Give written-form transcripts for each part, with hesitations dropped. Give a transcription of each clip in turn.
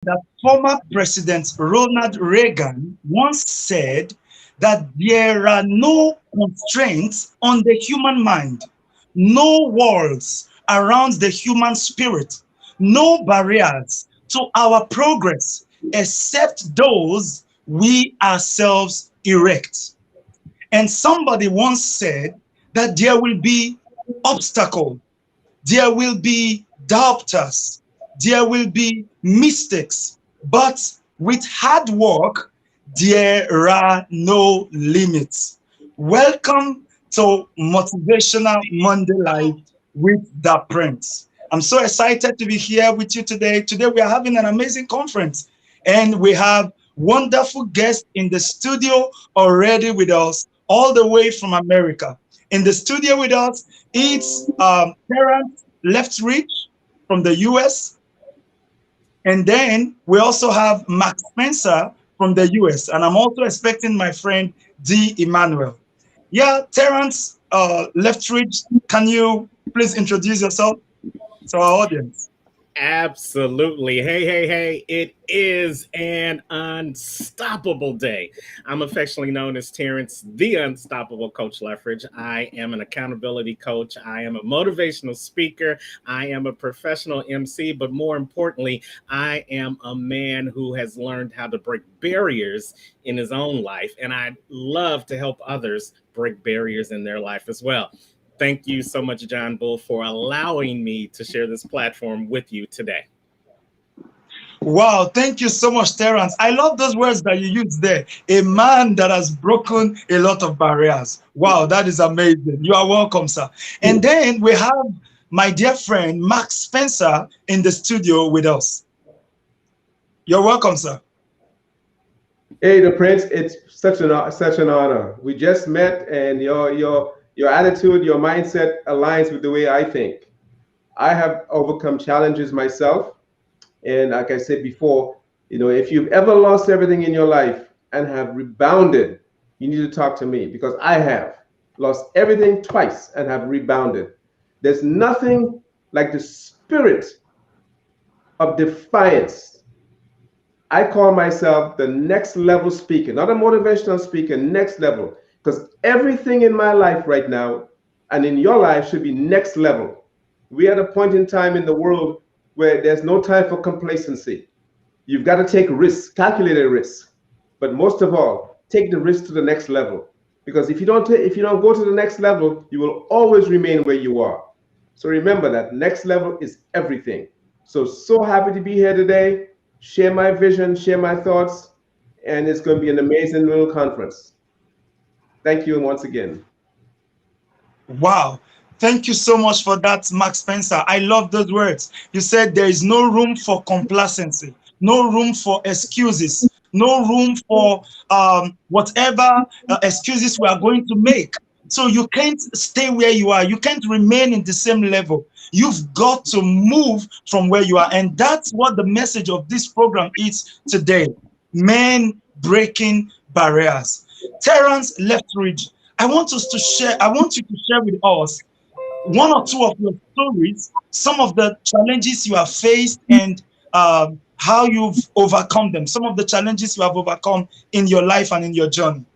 that former President Ronald Reagan once said that there are no constraints on the human mind, no walls around the human spirit, no barriers to our progress except those we ourselves erect. And somebody once said that there will be obstacles, there will be doubters, there will be mistakes, but with hard work, there are no limits. Welcome to Motivational Monday Live with the Prince. I'm so excited to be here with you today. Today, we are having an amazing conference, and we have wonderful guests in the studio already with us, all the way from America. In the studio with us, it's Terrence Leftridge from the US. And then we also have Max Spencer from the US. And I'm also expecting my friend D. Emmanuel. Yeah, Terrence Leftridge, can you please introduce yourself to our audience? Absolutely. Hey. It is an unstoppable day. I'm affectionately known as Terrence, the Unstoppable Coach Leffridge. I am an accountability coach. I am a motivational speaker. I am a professional MC. But more importantly, I am a man who has learned how to break barriers in his own life. And I love to help others break barriers in their life as well. Thank you so much, John Bull, for allowing me to share this platform with you today. Wow, thank you so much, Terrence. I love those words that you used there. A man that has broken a lot of barriers. Wow, that is amazing. You are welcome, sir. And then we have my dear friend Max Spencer in the studio with us. You're welcome, sir. Hey, the Prince, it's such an honor. We just met, and your attitude, your mindset aligns with the way I think. I have overcome challenges myself, and like I said before, if you've ever lost everything in your life and have rebounded, you need to talk to me because I have lost everything twice and have rebounded. There's nothing like the spirit of defiance. I call myself the next level speaker, not a motivational speaker, next level. Because everything in my life right now and in your life should be next level. We're at a point in time in the world where there's no time for complacency. You've got to take risks, calculated risks. But most of all, take the risk to the next level. Because if you don't go to the next level, you will always remain where you are. So remember that next level is everything. So happy to be here today, share my vision, share my thoughts, and it's going to be an amazing little conference. Thank you once again. Wow. Thank you so much for that, Max Spencer. I love those words. You said there is no room for complacency, no room for excuses, no room for whatever excuses we are going to make. So you can't stay where you are. You can't remain in the same level. You've got to move from where you are. And that's what the message of this program is today. Men breaking barriers. Terrence Leftridge, I want you to share with us one or two of your stories, some of the challenges you have faced and how you've overcome them, some of the challenges you have overcome in your life and in your journey.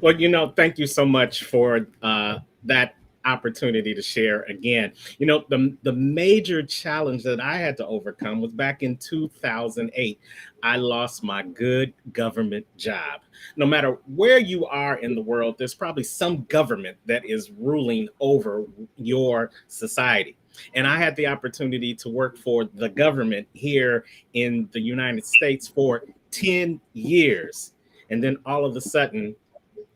Well, thank you so much for that opportunity to share again. The major challenge that I had to overcome was back in 2008. I lost my good government job. No matter where you are in the world, there's probably some government that is ruling over your society. And I had the opportunity to work for the government here in the United States for 10 years. And then all of a sudden,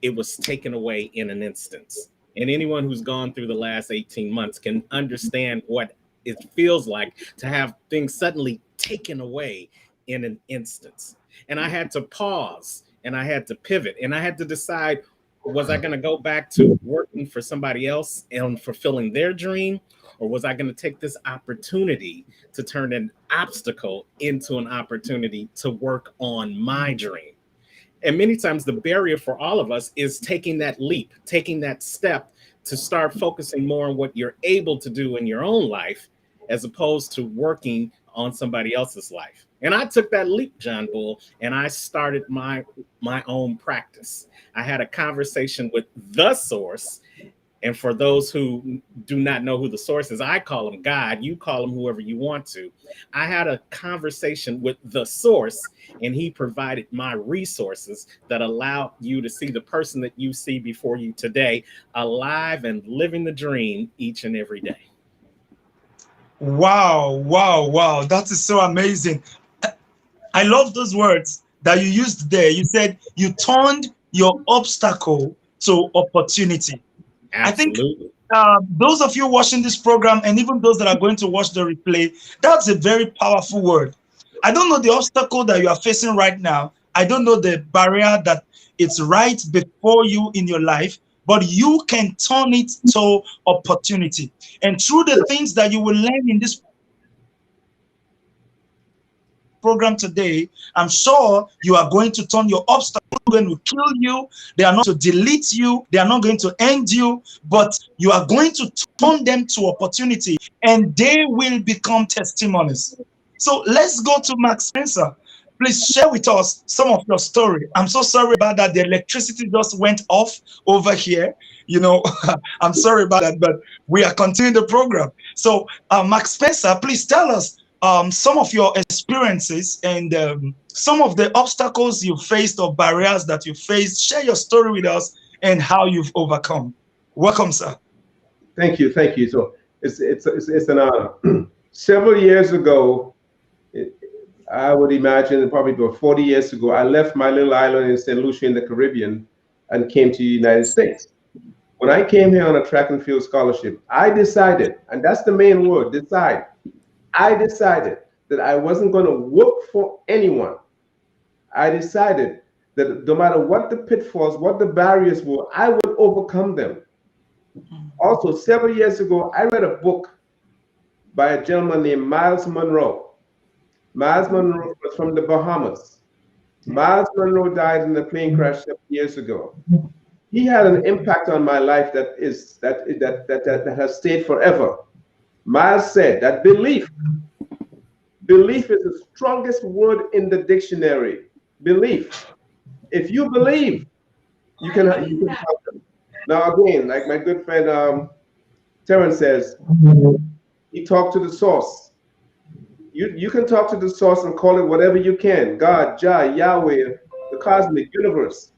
it was taken away in an instance. And anyone who's gone through the last 18 months can understand what it feels like to have things suddenly taken away in an instance. And I had to pause and I had to pivot and I had to decide, was I going to go back to working for somebody else and fulfilling their dream? Or was I going to take this opportunity to turn an obstacle into an opportunity to work on my dream? And many times the barrier for all of us is taking that leap, taking that step to start focusing more on what you're able to do in your own life, as opposed to working on somebody else's life. And I took that leap, John Bull, and I started my own practice. I had a conversation with the source. And for those who do not know who the source is, I call him God. You call him whoever you want to. I had a conversation with the source, and he provided my resources that allow you to see the person that you see before you today, alive and living the dream each and every day. Wow, wow, wow. That is so amazing. I love those words that you used there. You said you turned your obstacle to opportunity. I think Absolutely. those of you watching this program and even those that are going to watch the replay, that's a very powerful word. I don't know the obstacle that you are facing right now. I don't know the barrier that it's right before you in your life, but you can turn it to opportunity. And through the things that you will learn in this program today, I'm sure you are going to turn your obstacles going to kill you. They are not to delete you. They are not going to end you, but you are going to turn them to opportunity and they will become testimonies. So let's go to Mark Spencer. Please share with us some of your story. I'm so sorry about that. The electricity just went off over here. You know, I'm sorry about that, but we are continuing the program. So, Mark Spencer, please tell us some of your experiences and some of the obstacles you faced or barriers that you faced. Share your story with us and how you've overcome. Welcome, sir. Thank you, thank you. So it's an honor. Several years ago, it, I would imagine probably about 40 years ago, I left my little island in St. Lucia in the Caribbean and came to the United States. When I came here on a track and field scholarship, I decided, and that's the main word, decide. I decided that I wasn't going to work for anyone. I decided that no matter what the pitfalls, what the barriers were, I would overcome them. Also, several years ago, I read a book by a gentleman named Miles Monroe. Miles Monroe was from the Bahamas. Miles Monroe died in a plane crash 7 years ago. He had an impact on my life that has stayed forever. Miles said that belief is the strongest word in the dictionary. Belief. If you believe, you can help them. Now again, like my good friend Terrence says, he talked to the source. You can talk to the source and call it whatever you can. God, Jah, Yahweh, the cosmic universe.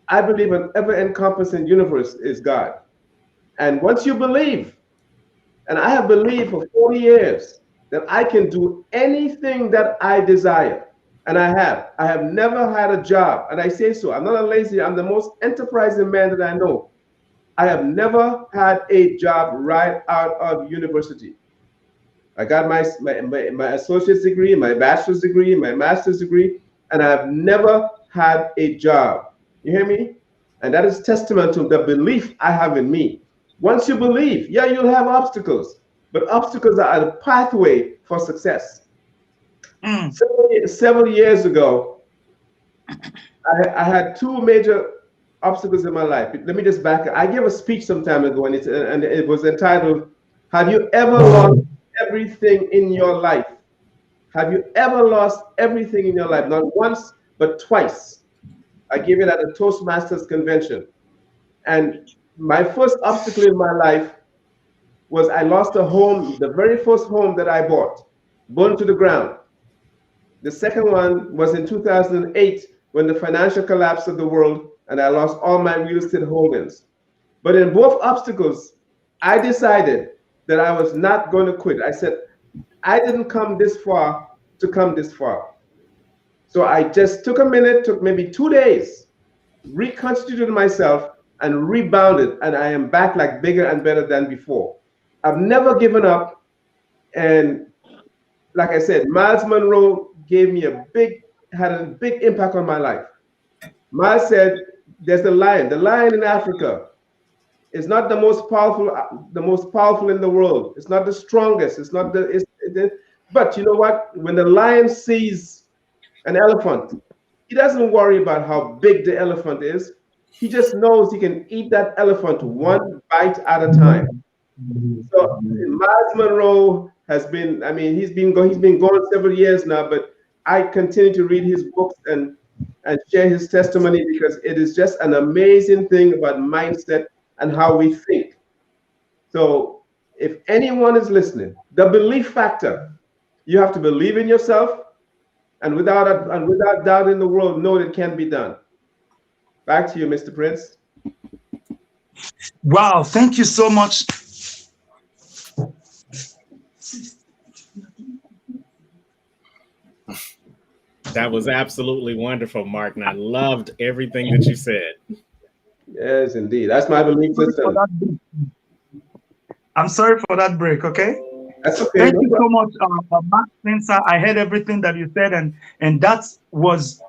I believe an ever-encompassing universe is God. And once you believe, and I have believed for 40 years that I can do anything that I desire. And I have. I have never had a job. And I say so. I'm not a lazy, I'm the most enterprising man that I know. I have never had a job right out of university. I got my associate's degree, my bachelor's degree, my master's degree, and I have never had a job. You hear me? And that is testament to the belief I have in me. Once you believe, yeah, you'll have obstacles, but obstacles are a pathway for success. Several years ago, I had two major obstacles in my life. Let me just back up. I gave a speech some time ago, and it was entitled, "Have you ever lost everything in your life?" Have you ever lost everything in your life? Not once, but twice. I gave it at a Toastmasters convention. And my first obstacle in my life was I lost a home, the very first home that I bought, burned to the ground. The second one was in 2008 when the financial collapse of the world and I lost all my real estate holdings. But in both obstacles, I decided that I was not going to quit. I said, I didn't come this far to come this far. So I just took a minute, took maybe 2 days, reconstituted myself and rebounded. And I am back like bigger and better than before. I've never given up. And like I said, Miles Monroe gave me had a big impact on my life. Miles said, there's the lion in Africa is not the most powerful in the world. It's not the strongest. It's not but you know what? When the lion sees an elephant, he doesn't worry about how big the elephant is. He just knows he can eat that elephant one bite at a time. So Miles Monroe has been, I mean, he's been gone several years now, but I continue to read his books and share his testimony because it is just an amazing thing about mindset and how we think. So if anyone is listening, the belief factor, you have to believe in yourself, and without doubt in the world, know that it can be done. Back to you, Mr. Prince. Wow, thank you so much. That was absolutely wonderful, Mark, and I loved everything that you said. Yes, indeed. That's my belief Sorry for system. that break. I'm sorry for that break, okay? That's okay. Thank No you so problem. much, Mark Spencer. I heard everything that you said, and that was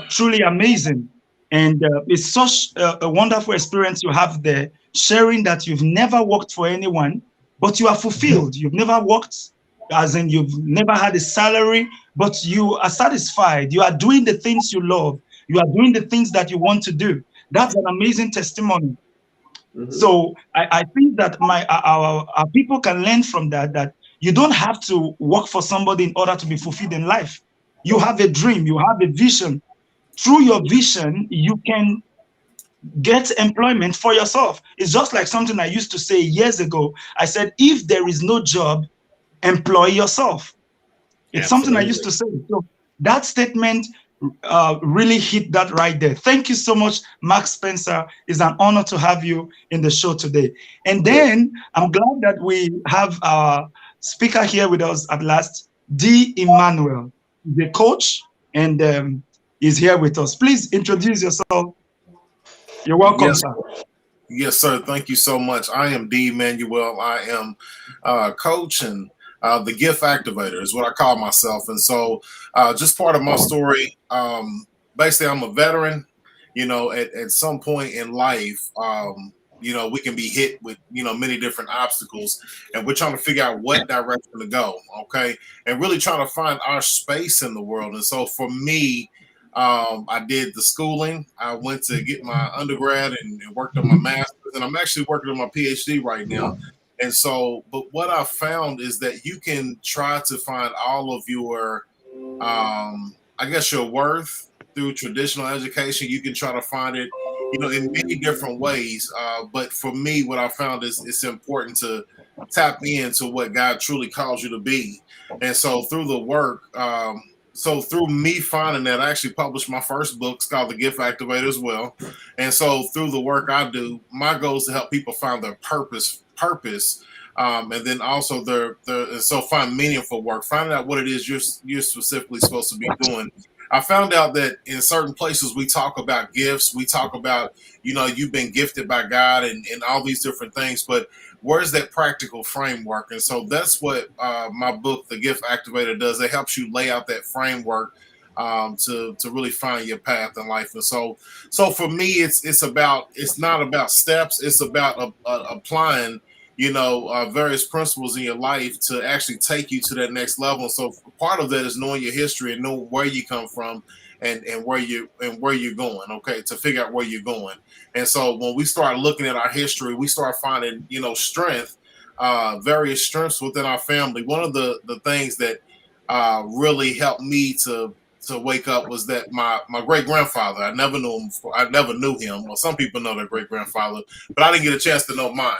truly amazing. And it's such a wonderful experience you have there, sharing that you've never worked for anyone, but you are fulfilled. You've never worked, as in you've never had a salary, but you are satisfied. You are doing the things you love. You are doing the things that you want to do. That's an amazing testimony. Mhm. So I think that our people can learn from that, that you don't have to work for somebody in order to be fulfilled in life. You have a dream, you have a vision. Through your vision, you can get employment for yourself. It's just like something I used to say years ago. I said, if there is no job, employ yourself. It's something I used Absolutely. to say. So that statement really hit that right there. Thank you so much, Mark Spencer. It's an honor to have you in the show today. And Yes. then I'm glad that we have our speaker here with us at last, D. Emmanuel, the coach, and is here with us. Please introduce yourself. You're welcome, Yes, sir. yes, sir. Thank you so much. I am D. Manuel. I am coach and the gift activator is what I call myself. And so, just part of my story. Basically, I'm a veteran. At some point in life, we can be hit with many different obstacles, and we're trying to figure out what direction to go. Okay, and really trying to find our space in the world. And so, for me, I did the schooling. I went to get my undergrad and worked on my master's, and I'm actually working on my PhD right now. And so, but what I found is that you can try to find all of your, I guess, your worth through traditional education. You can try to find it, in many different ways. But for me, what I found is it's important to tap into what God truly calls you to be. And so through the work, so through me finding that, I actually published my first book. It's called The Gift Activator as well. And so through the work I do, my goal is to help people find their purpose, and then also and so find meaningful work, find out what it is you're specifically supposed to be doing. I found out that in certain places we talk about gifts, we talk about, you've been gifted by God and all these different things, but where's that practical framework? And so that's what my book, The Gift Activator, does. It helps you lay out that framework to really find your path in life. And so for me, it's not about steps. It's about applying various principles in your life to actually take you to that next level. So part of that is knowing your history and know where you come from and where you're going. Okay, to figure out where you're going. And so when we start looking at our history, we start finding strength, various strengths within our family. One of the things that really helped me to wake up was that my great grandfather. I never knew him before. I never knew him. Well, some people know their great grandfather, but I didn't get a chance to know mine.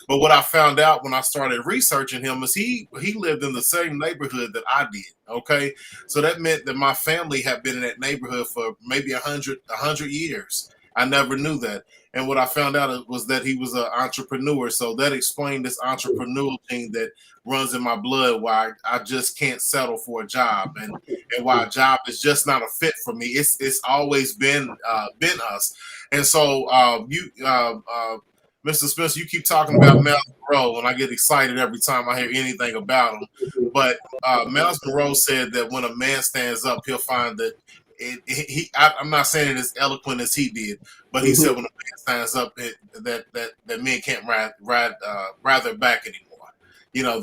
But what I found out when I started researching him is he lived in the same neighborhood that I did. Okay, so that meant that my family had been in that neighborhood for maybe 100 years. I never knew that. And what I found out was that he was an entrepreneur. So that explained this entrepreneurial thing that runs in my blood, why I just can't settle for a job, and why a job is just not a fit for me. It's always been us. And so Mr. Spencer, you keep talking about Miles Monroe, and I get excited every time I hear anything about him. But Miles Monroe said that when a man stands up, he'll find that I'm not saying it as eloquent as he did, but he said when a man stands up, that men can't ride their back anymore.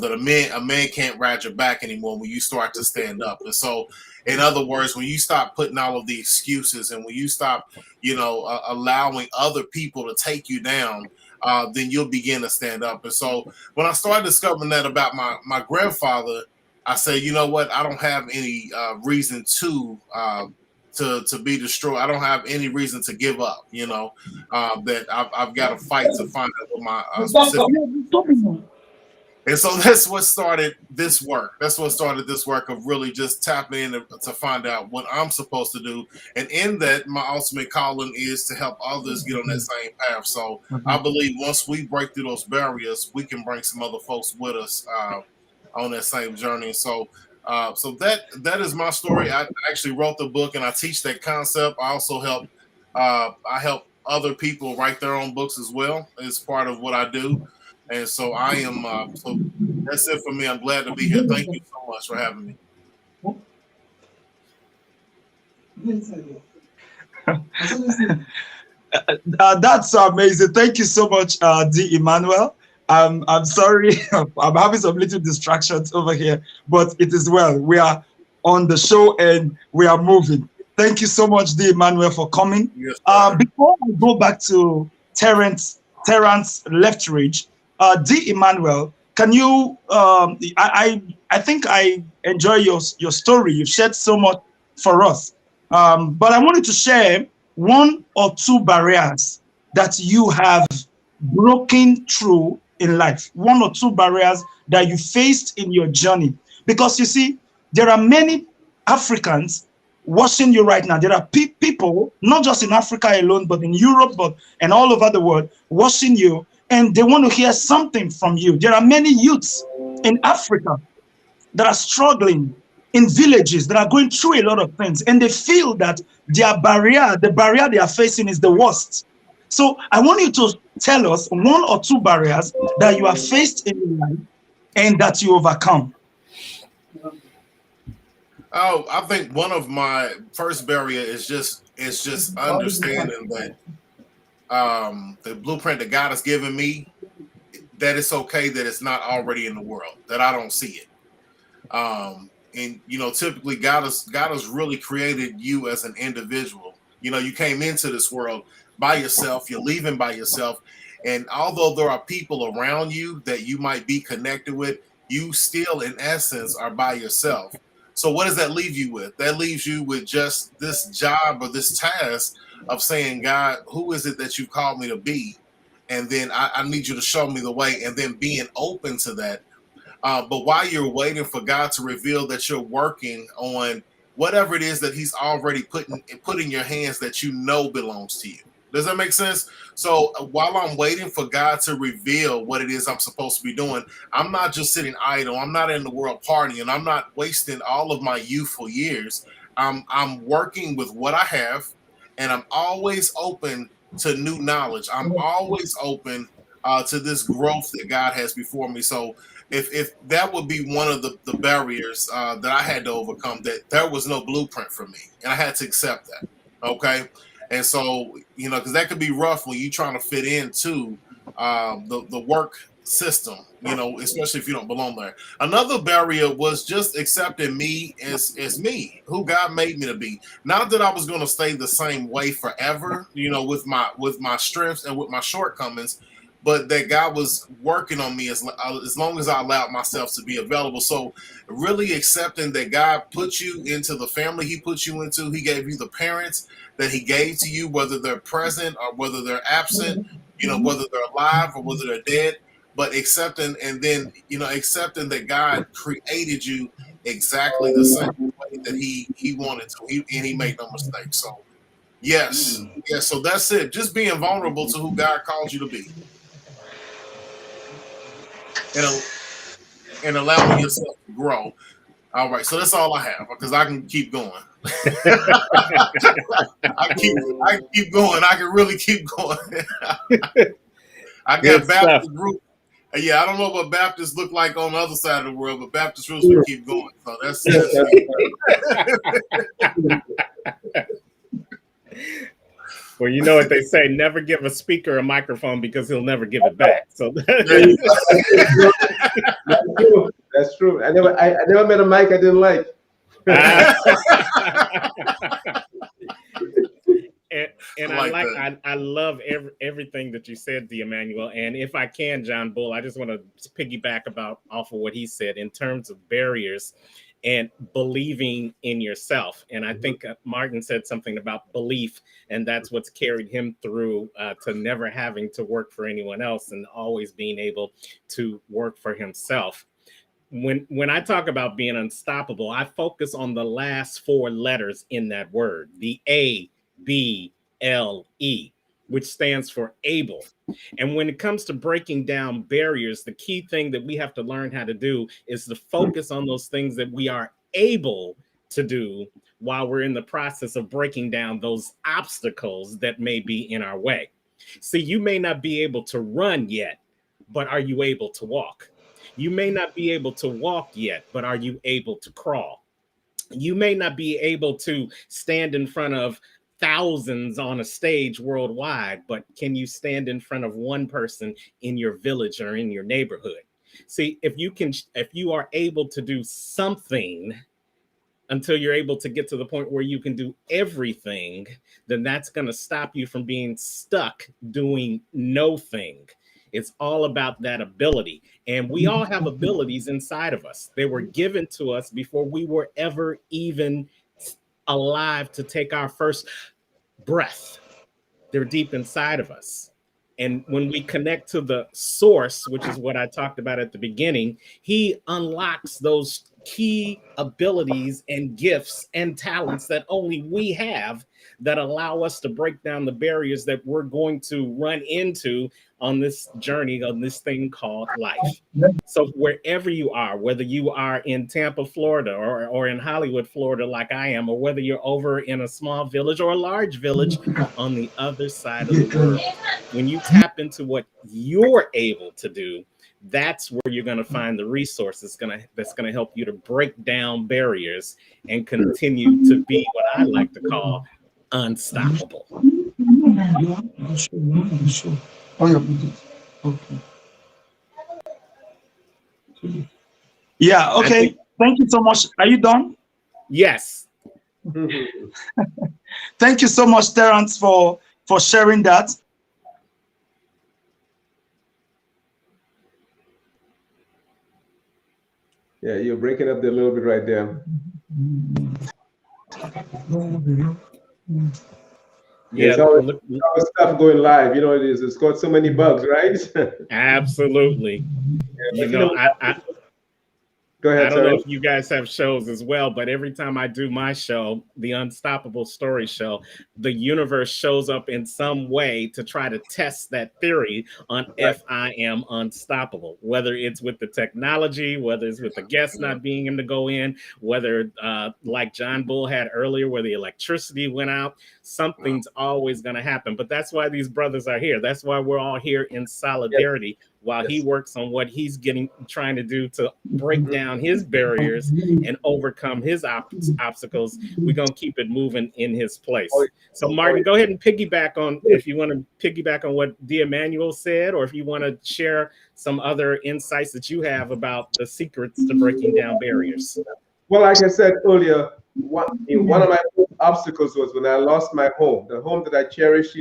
That a man can't ride your back anymore when you start to stand up. And so, in other words, when you stop putting all of the excuses and when you stop, allowing other people to take you down, then you'll begin to stand up. And so when I started discovering that about my grandfather, I said, you know what? I don't have any reason to be destroyed. I don't have any reason to give up. That I've got to fight to find out what my specific. And so that's what started this work. That's what started this work of really just tapping in to find out what I'm supposed to do. And in that, my ultimate calling is to help others get on that same path. So I believe once we break through those barriers, we can bring some other folks with us on that same journey. So that is my story. I actually wrote the book and I teach that concept. I also help other people write their own books as well. It's part of what I do. And so I am, so that's it for me. I'm glad to be here. Thank you so much for having me. That's amazing. Thank you so much, D. Emmanuel. I'm sorry, I'm having some little distractions over here, but it is well. We are on the show and we are moving. Thank you so much, D. Emmanuel, for coming. Yes, before I go back to Terrence Leftridge, D. Emmanuel, can you? I think I enjoy your story. You've shared so much for us, but I wanted to share one or two barriers that you have broken through in life. One or two barriers that you faced in your journey, because you see, there are many Africans watching you right now. There are people, not just in Africa alone, but in Europe, and all over the world, watching you. And they want to hear something from you. There are many youths in Africa that are struggling in villages, that are going through a lot of things, and they feel that the barrier they are facing is the worst. So I want you to tell us one or two barriers that you have faced in your life and that you overcome. Oh, I think one of my first barrier is just understanding that the blueprint that God has given me, that it's okay that it's not already in the world, that I don't see it. And typically God has really created you as an individual. You came into this world by yourself, you're leaving by yourself. And although there are people around you that you might be connected with, you still in essence are by yourself. So what does that leave you with? That leaves you with just this job or this task of saying, God, who is it that you've called me to be? And then I need you to show me the way, and then being open to that. But while you're waiting for God to reveal that you're working on whatever it is that he's already put in your hands that belongs to you. Does that make sense? So while I'm waiting for God to reveal what it is I'm supposed to be doing, I'm not just sitting idle. I'm not in the world partying. I'm not wasting all of my youthful years. I'm working with what I have, and I'm always open to new knowledge. I'm always open to this growth that God has before me. So if that would be one of the barriers that I had to overcome, that there was no blueprint for me, and I had to accept that. Okay. And so, because that could be rough when you're trying to fit into the work system, especially if you don't belong there. Another barrier was just accepting me as me, who God made me to be. Not that I was going to stay the same way forever, with my strengths and with my shortcomings, but that God was working on me as long as I allowed myself to be available. So really accepting that God put you into the family he put you into. He gave you the parents that he gave to you, whether they're present or whether they're absent, whether they're alive or whether they're dead, but accepting that God created you exactly the same way that he wanted to, and he made no mistakes. So yes. So that's it. Just being vulnerable to who God calls you to be. And allowing yourself to grow. All right, so that's all I have, because I can keep going. I can keep going. I can really keep going. I got Baptist group. Yeah, I don't know what Baptists look like on the other side of the world, but Baptist groups will keep going. So that's Well, you know what they say: never give a speaker a microphone because he'll never give it back. So that's true. I never met a mic I didn't like. And like that. I love everything that you said, Emmanuel. And if I can, John Bull, I just want to piggyback off of what he said in terms of barriers and believing in yourself. And I think Martin said something about belief, and that's what's carried him through to never having to work for anyone else and always being able to work for himself. When I talk about being unstoppable, I focus on the last four letters in that word, the ABLE, which stands for able. And when it comes to breaking down barriers, the key thing that we have to learn how to do is to focus on those things that we are able to do while we're in the process of breaking down those obstacles that may be in our way. See, you may not be able to run yet, but are you able to walk? You may not be able to walk yet, but are you able to crawl? You may not be able to stand in front of thousands on a stage worldwide, but can you stand in front of one person in your village or in your neighborhood? See, if you are able to do something until you're able to get to the point where you can do everything, then that's going to stop you from being stuck doing no thing. It's all about that ability. And we all have abilities inside of us. They were given to us before we were ever even alive to take our first breath. They're deep inside of us. And when we connect to the source, which is what I talked about at the beginning, he unlocks those key abilities and gifts and talents that only we have that allow us to break down the barriers that we're going to run into on this journey, on this thing called life. So wherever you are, whether you are in Tampa, Florida, or in Hollywood, Florida, like I am, or whether you're over in a small village or a large village on the other side of the world, when you tap into what you're able to do, that's where you're going to find the resources that's going to help you to break down barriers and continue to be what I like to call unstoppable. Yeah, okay. Thank you so much. Are you done? Yes. Thank you so much, Terrence, for sharing that. Yeah, you're breaking up there a little bit right there. Yeah, there's always stuff going live. You know, it's got so many bugs, right? Absolutely. Yeah, you know, go ahead. I don't know if you guys have shows as well, but every time I do my show, the Unstoppable Story Show, the universe shows up in some way to try to test that theory on if I am unstoppable, whether it's with the technology, whether it's with the guests not being able to go in, whether like John Bull had earlier, where the electricity went out, something's always going to happen. But that's why these brothers are here. That's why we're all here in solidarity while he works on what he's trying to do to break down his barriers and overcome his obstacles. We're going to keep it moving in his place. So Martin, go ahead and piggyback on, if you want to piggyback on what Emmanuel said, or if you want to share some other insights that you have about the secrets to breaking down barriers. Well, like I said earlier, one of my obstacles was when I lost my home, the home that I cherish.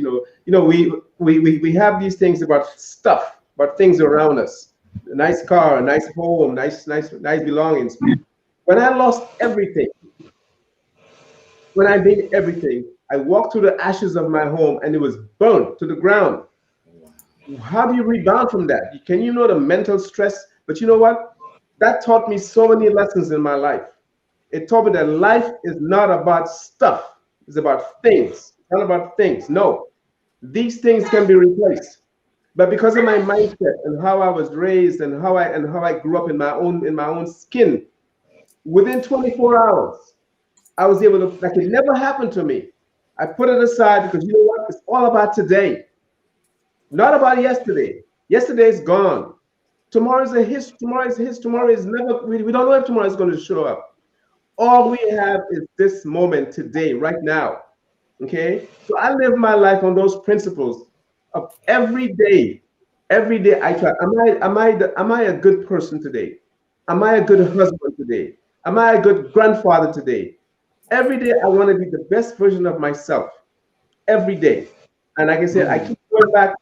We have these things about stuff, about things around us, a nice car, a nice home, nice belongings. When I lost everything, when I made everything, I walked through the ashes of my home and it was burnt to the ground. How do you rebound from that? Can you know the mental stress? But you know what? That taught me so many lessons in my life. It taught me that life is not about stuff. It's about things. It's not about things. No, these things can be replaced. But because of my mindset and how I was raised and how I grew up in my own skin, within 24 hours, I was able to, like, it never happened to me. I put it aside because you know what? It's all about today, not about yesterday. Yesterday is gone. Tomorrow is Tomorrow is never. We don't know if tomorrow is going to show up. All we have is this moment today, right now. Okay, so I live my life on those principles of every day. Every day I try. Am I a good person today? Am I a good husband today? Am I a good grandfather today? Every day I want to be the best version of myself. Every day. And like I said, I keep going back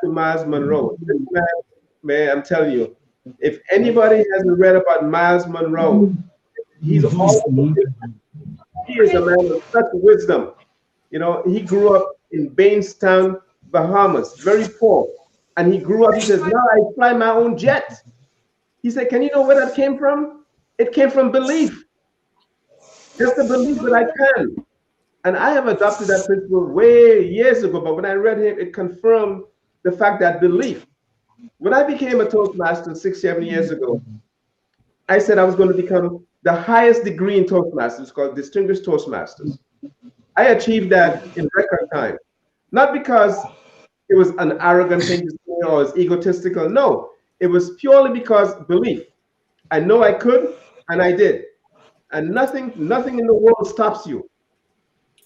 to Miles Monroe. This man, I'm telling you, if anybody hasn't read about Miles Monroe, he's all he is a man of such wisdom. You know, he grew up in Bainstown, Bahamas, very poor. And he grew up, he says, now I fly my own jet. He said, can you know where that came from? It came from belief. Just the belief that I can. And I have adopted that principle way years ago, but when I read him, it confirmed the fact that belief. When I became a Toastmaster 6, 7 years ago, I said I was going to become the highest degree in Toastmasters, called Distinguished Toastmasters. I achieved that in record time. Not because it was an arrogant thing to say or was egotistical. No, it was purely because belief. I know I could, and I did. And nothing in the world stops you.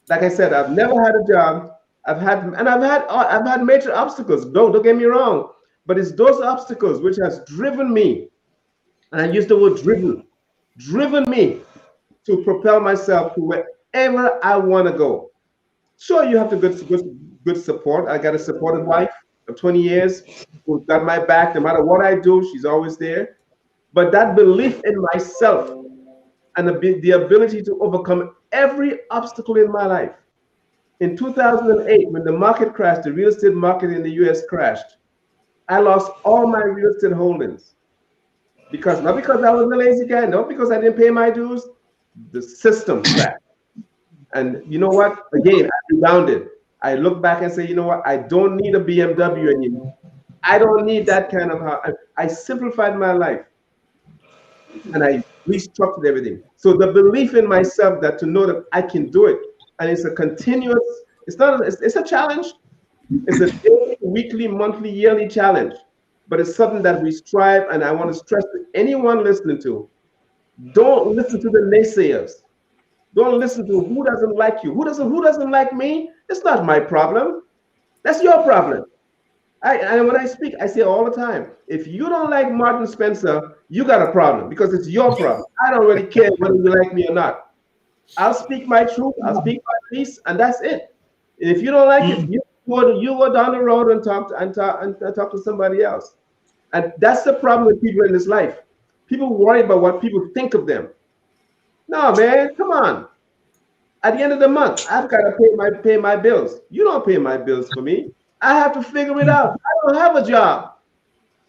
Like I said, I've never had a job. I've had major obstacles. Don't get me wrong, but it's those obstacles which has driven me, and I use the word driven me to propel myself to wherever I want to go. Sure, you have to good support. I got a supportive wife of 20 years who's got my back. No matter what I do, she's always there. But that belief in myself and the ability to overcome every obstacle in my life. In 2008, when the market crashed, the real estate market in the US crashed, I lost all my real estate holdings. Not because I was a lazy guy, not because I didn't pay my dues, the system crashed. And you know what? Again, I rebounded. I look back and say, you know what? I don't need a BMW anymore. I don't need that kind of house. I simplified my life and I restructured everything. So the belief in myself, that to know that I can do it, and it's a continuous, it's a challenge. It's a daily, weekly, monthly, yearly challenge, but it's something that we strive. And I want to stress to anyone listening to, don't listen to the naysayers. Don't listen to who doesn't like you. Who doesn't like me? It's not my problem. That's your problem. And when I speak, I say all the time, if you don't like Martin Spencer, you got a problem, because it's your problem. I don't really care whether you like me or not. I'll speak my truth. I'll speak my peace, and that's it. And if you don't like it, you go down the road and talk to somebody else. And that's the problem with people in this life. People worry about what people think of them. No, man, come on. At the end of the month, I've got to pay my bills. You don't pay my bills for me. I have to figure it out. I don't have a job,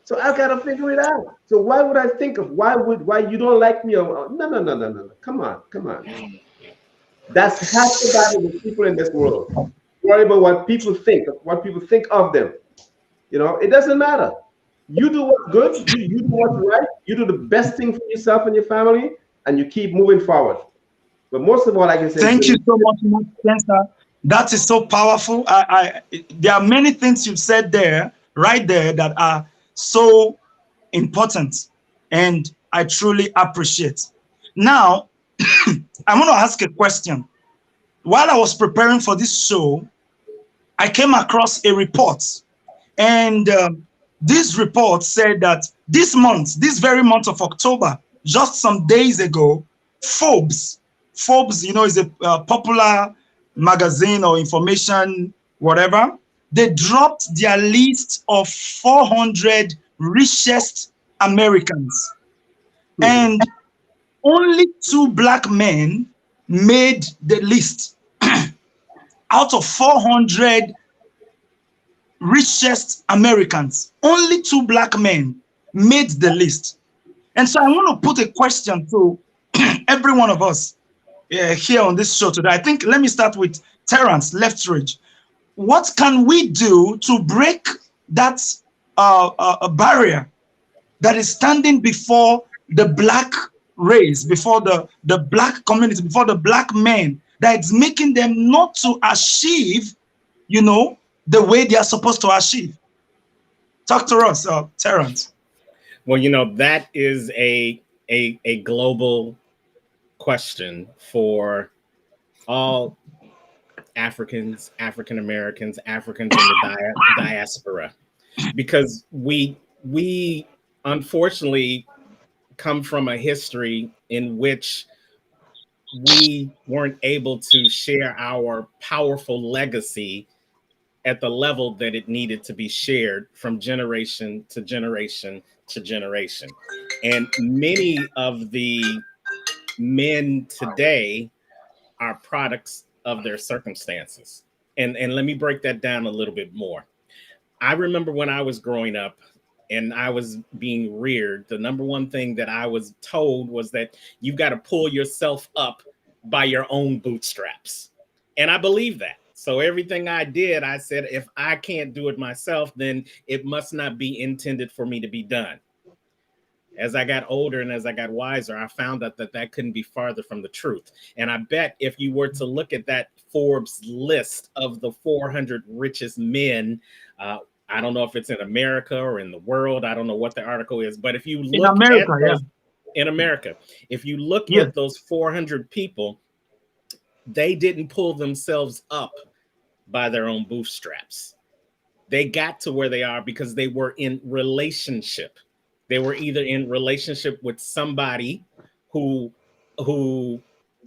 so I've got to figure it out. So why would I think of why you don't like me? No. Come on. That's half the battle with people in this world. Worry about what people think of them. You know, it doesn't matter. You do what's good. You do what's right. You do the best thing for yourself and your family, and you keep moving forward. But most of all, I can say, thank you so much, Spencer. That is so powerful. There are many things you've said there, right there, that are so important, and I truly appreciate. Now, I want to ask a question. While I was preparing for this show, I came across a report, and this report said that this very month of October, just some days ago, Forbes, you know, is a popular magazine or information, whatever. They dropped their list of 400 richest Americans, and only 2 black men made the list. Out of 400 richest Americans, only 2 black men made the list. And so I want to put a question to every one of us here on this show today. I think, let me start with Terrence Leftridge. What can we do to break that barrier that is standing before the black race, before the black community, before the black men, that's making them not to achieve, you know, the way they are supposed to achieve? Talk to us, Terrence. Well, you know, that is a global question for all Africans, African Americans, Africans in the diaspora, because we unfortunately come from a history in which we weren't able to share our powerful legacy at the level that it needed to be shared from generation to generation to generation. And many of the men today are products of their circumstances. And let me break that down a little bit more. I remember when I was growing up and I was being reared, the number one thing that I was told was that you've got to pull yourself up by your own bootstraps. And I believe that. So everything I did, I said, if I can't do it myself, then it must not be intended for me to be done. As I got older and as I got wiser, I found out that that couldn't be farther from the truth. And I bet if you were to look at that Forbes list of the 400 richest men, I don't know if it's in America or in the world. I don't know what the article is, but if you In look at America, yeah. those in America, if you look Yes. at those 400 people, they didn't pull themselves up by their own bootstraps. They got to where they are because they were in relationship. They were either in relationship with somebody who who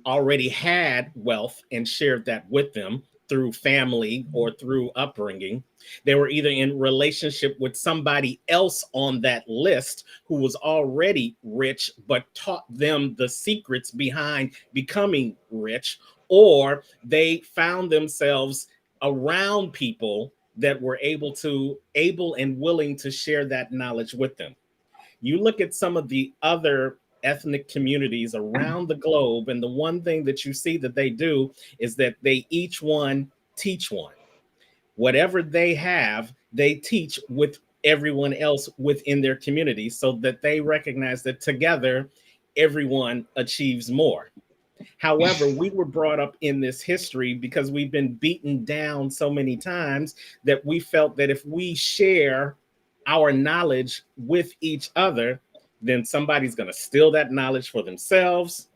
already had wealth and shared that with them through family or through upbringing. They were either in relationship with somebody else on that list who was already rich but taught them the secrets behind becoming rich, or they found themselves around people that were able and willing to share that knowledge with them. You look at some of the other ethnic communities around the globe, and the one thing that you see that they do is that they each one teach one. Whatever they have, they teach with everyone else within their community so that they recognize that together everyone achieves more. However, we were brought up in this history because we've been beaten down so many times that we felt that if we share our knowledge with each other, then somebody's going to steal that knowledge for themselves,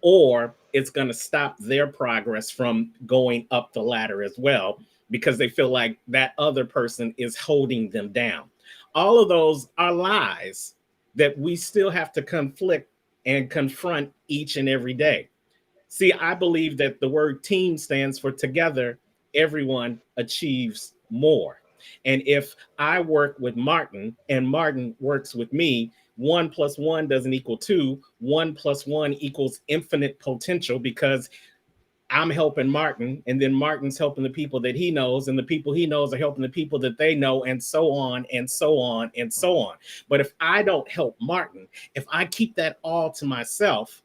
or it's going to stop their progress from going up the ladder as well because they feel like that other person is holding them down. All of those are lies that we still have to conflict and confront each and every day. See, I believe that the word team stands for together, everyone achieves more. And if I work with Martin and Martin works with me, one plus one doesn't equal two. One plus one equals infinite potential because I'm helping Martin, and then Martin's helping the people that he knows, and the people he knows are helping the people that they know, and so on and so on and so on. But if I don't help Martin, if I keep that all to myself,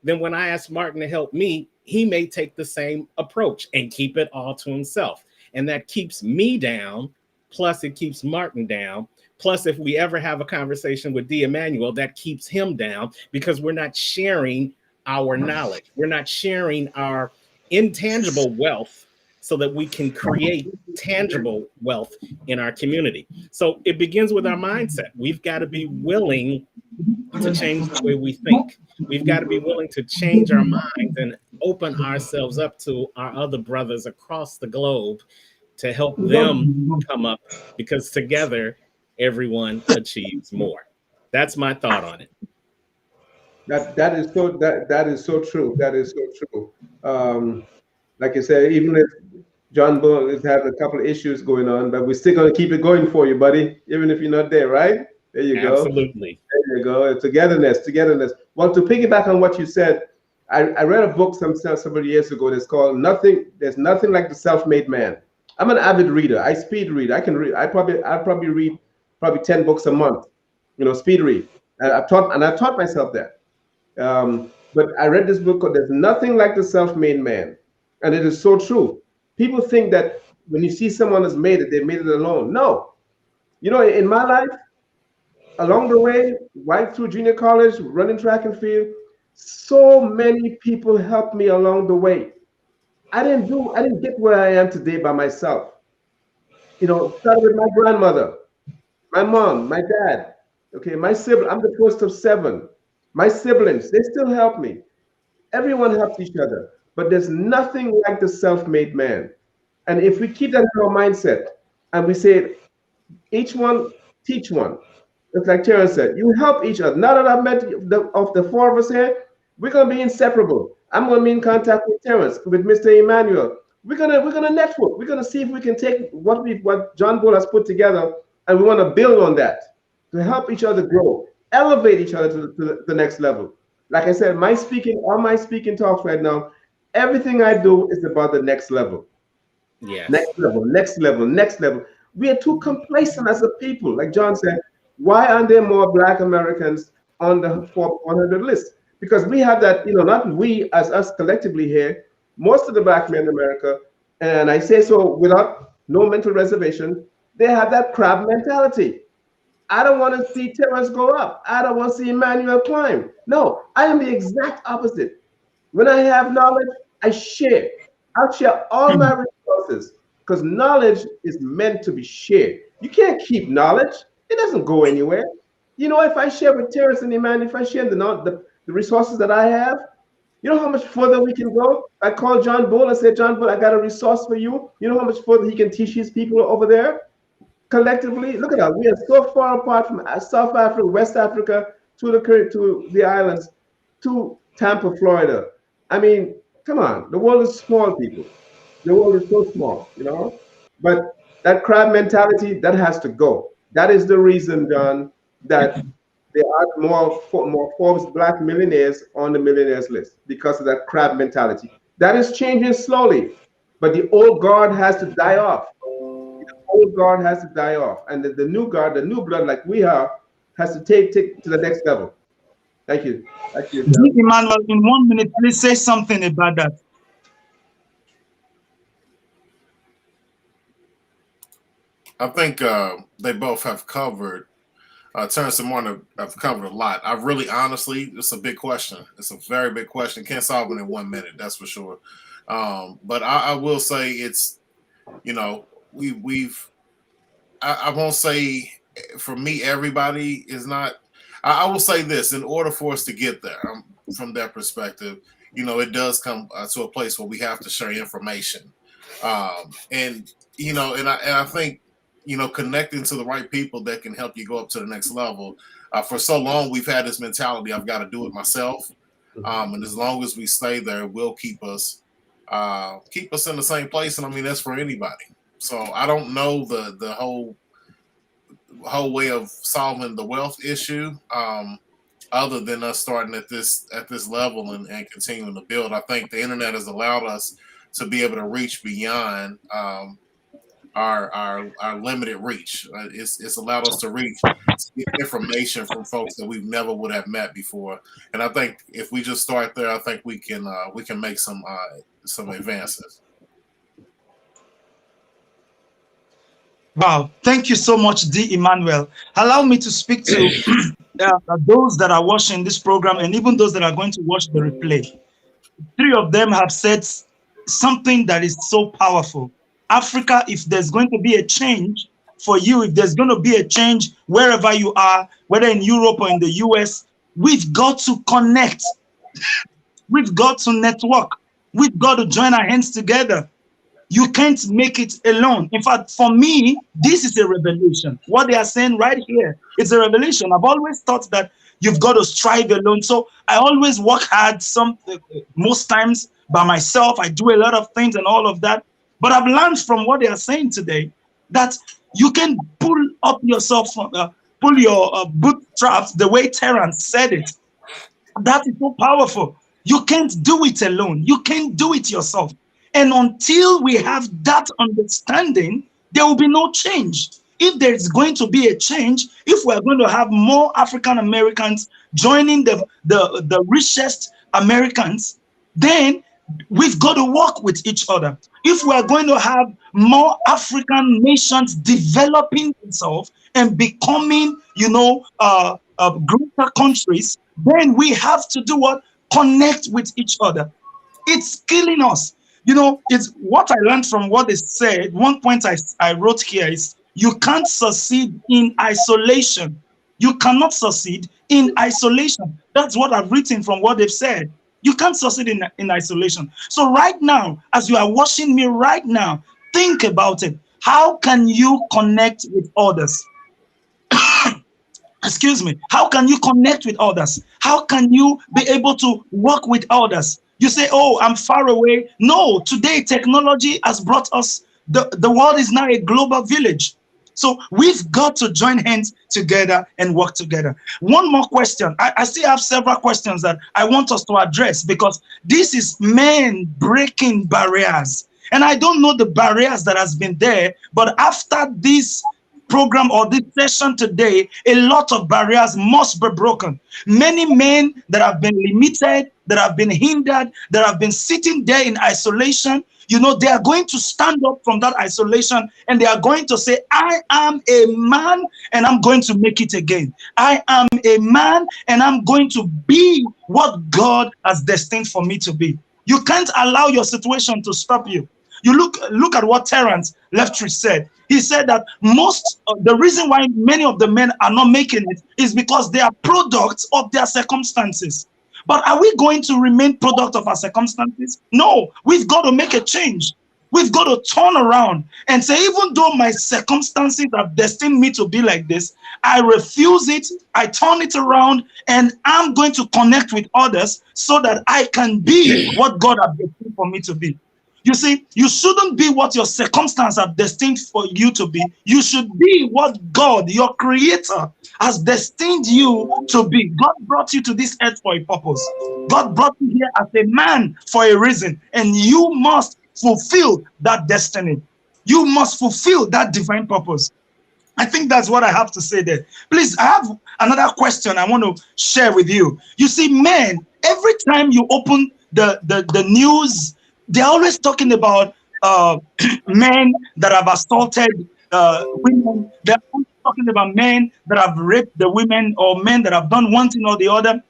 then when I ask Martin to help me, he may take the same approach and keep it all to himself. And that keeps me down. Plus, it keeps Martin down. Plus, if we ever have a conversation with D. Emmanuel, that keeps him down because we're not sharing our knowledge. We're not sharing our intangible wealth so that we can create tangible wealth in our community. So it begins with our mindset. We've got to be willing to change the way we think. We've got to be willing to change our minds and open ourselves up to our other brothers across the globe to help them come up because together everyone achieves more. That's my thought on it. That is so true. That is so true. Like I said, even if John Bull is having a couple of issues going on, but we're still gonna keep it going for you, buddy, even if you're not there, right? There you go. Absolutely. There you go. Togetherness, togetherness. Well, to piggyback on what you said, I read a book several years ago that's called Nothing. There's Nothing Like the Self-Made Man. I'm an avid reader. I speed read. I can read. I probably read probably 10 books a month. Speed read. I've taught myself that. But I read this book called "There's Nothing Like the Self-Made Man," and it is so true. People think that when you see someone has made it, they made it alone. No, in my life, along the way, right through junior college, running track and field, so many people helped me along the way. I didn't get where I am today by myself. Started with my grandmother, my mom, my dad, okay, my sibling. I'm the first of seven. My siblings, they still help me. Everyone helps each other, but there's nothing like the self-made man. And if we keep that in our mindset and we say, each one teach one, it's like Terrence said, you help each other. Now that I've met of the four of us here, we're going to be inseparable. I'm going to be in contact with Terrence, with Mr. Emmanuel. We're gonna network. We're gonna see if we can take what John Bull has put together, and we want to build on that to help each other grow, elevate each other to the next level. Like I said, my speaking talks right now, everything I do is about the next level. Next Yes. level, next level, next level. We are too complacent as a people. Like John said, why aren't there more Black Americans on the Forbes 100 list? Because we have that, not we as us collectively here, most of the Black men in America, and I say so without no mental reservation, they have that crab mentality. I don't want to see Terrence go up. I don't want to see Emmanuel climb. No, I am the exact opposite. When I have knowledge, I share. I'll share all my resources because knowledge is meant to be shared. You can't keep knowledge, it doesn't go anywhere. If I share with Terrence and Emmanuel, if I share the resources that I have, you know how much further we can go? I called John Bull and said, John Bull, I got a resource for you. You know how much further he can teach his people over there? Collectively, look at that. We are so far apart from South Africa, West Africa, to the islands, to Tampa, Florida. I mean, come on. The world is small, people. The world is so small. But that crab mentality, that has to go. That is the reason, John, that there are more Forbes Black millionaires on the millionaires list because of that crab mentality. That is changing slowly, but the old guard has to die off. The old guard has to die off, and the new guard, the new blood, like we have, has to take to the next level. Thank you. Thank you, D. John. Emmanuel, in 1 minute, please say something about that. I think they both have covered. Terrence and Martin have covered a lot. I really, honestly, it's a big question. It's a very big question. Can't solve it in 1 minute, that's for sure. But I will say it's, we've. I won't say for me everybody is not. I will say this: in order for us to get there, from that perspective, it does come to a place where we have to share information, and and I think connecting to the right people that can help you go up to the next level. For so long, we've had this mentality: I've got to do it myself, and as long as we stay there, it will keep us in the same place. And I mean that's for anybody. So I don't know the whole way of solving the wealth issue, other than us starting at this level and continuing to build. I think the internet has allowed us to be able to reach beyond our limited reach. It's allowed us to get information from folks that we've never would have met before. And I think if we just start there, I think we can make some advances. Wow, thank you so much, D. Emmanuel. Allow me to speak to those that are watching this program and even those that are going to watch the replay. Three of them have said something that is so powerful. Africa, if there's going to be a change for you, if there's going to be a change wherever you are, whether in Europe or in the US, we've got to connect. We've got to network. We've got to join our hands together. You can't make it alone. In fact, for me, this is a revelation. What they are saying right here, it's a revelation. I've always thought that you've got to strive alone. So I always work hard, most times by myself. I do a lot of things and all of that. But I've learned from what they are saying today that you can pull up yourself, pull your bootstraps the way Terrence said it. That is so powerful. You can't do it alone. You can't do it yourself. And until we have that understanding, there will be no change. If there is going to be a change, if we're going to have more African Americans joining the richest Americans, then we've got to work with each other. If we're going to have more African nations developing themselves and becoming, greater countries, then we have to do what? Connect with each other. It's killing us. It's what I learned from what they said. One point I wrote here is you can't succeed in isolation. You cannot succeed in isolation. That's what I've written from what they've said. You can't succeed in isolation. So right now, as you are watching me right now, think about it. How can you connect with others? Excuse me. How can you connect with others? How can you be able to work with others? You say, oh, I'm far away. No, today technology has brought us, the world is now a global village. So we've got to join hands together and work together. One more question. I still have several questions that I want us to address, because this is men breaking barriers. And I don't know the barriers that has been there, but after this program or this session today, a lot of barriers must be broken. Many men that have been limited, that have been hindered, that have been sitting there in isolation, they are going to stand up from that isolation, and they are going to say, I am a man and I'm going to make it again. I am a man and I'm going to be what God has destined for me to be. You can't allow your situation to stop you. You look at what Terence Leftree said. He said that the reason why many of the men are not making it is because they are products of their circumstances. But are we going to remain product of our circumstances? No, we've got to make a change. We've got to turn around and say, even though my circumstances have destined me to be like this, I refuse it, I turn it around, and I'm going to connect with others so that I can be what God has destined for me to be. You see, you shouldn't be what your circumstances have destined for you to be. You should be what God, your creator, has destined you to be. God brought you to this earth for a purpose. God brought you here as a man for a reason. And you must fulfill that destiny. You must fulfill that divine purpose. I think that's what I have to say there. Please, I have another question I want to share with you. You see, men, every time you open the news, they're always talking about men that have assaulted women. They're always talking about men that have raped the women, or men that have done one thing or the other.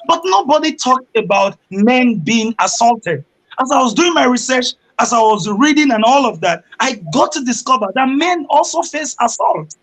But nobody talked about men being assaulted. As I was doing my research, as I was reading and all of that, I got to discover that men also face assault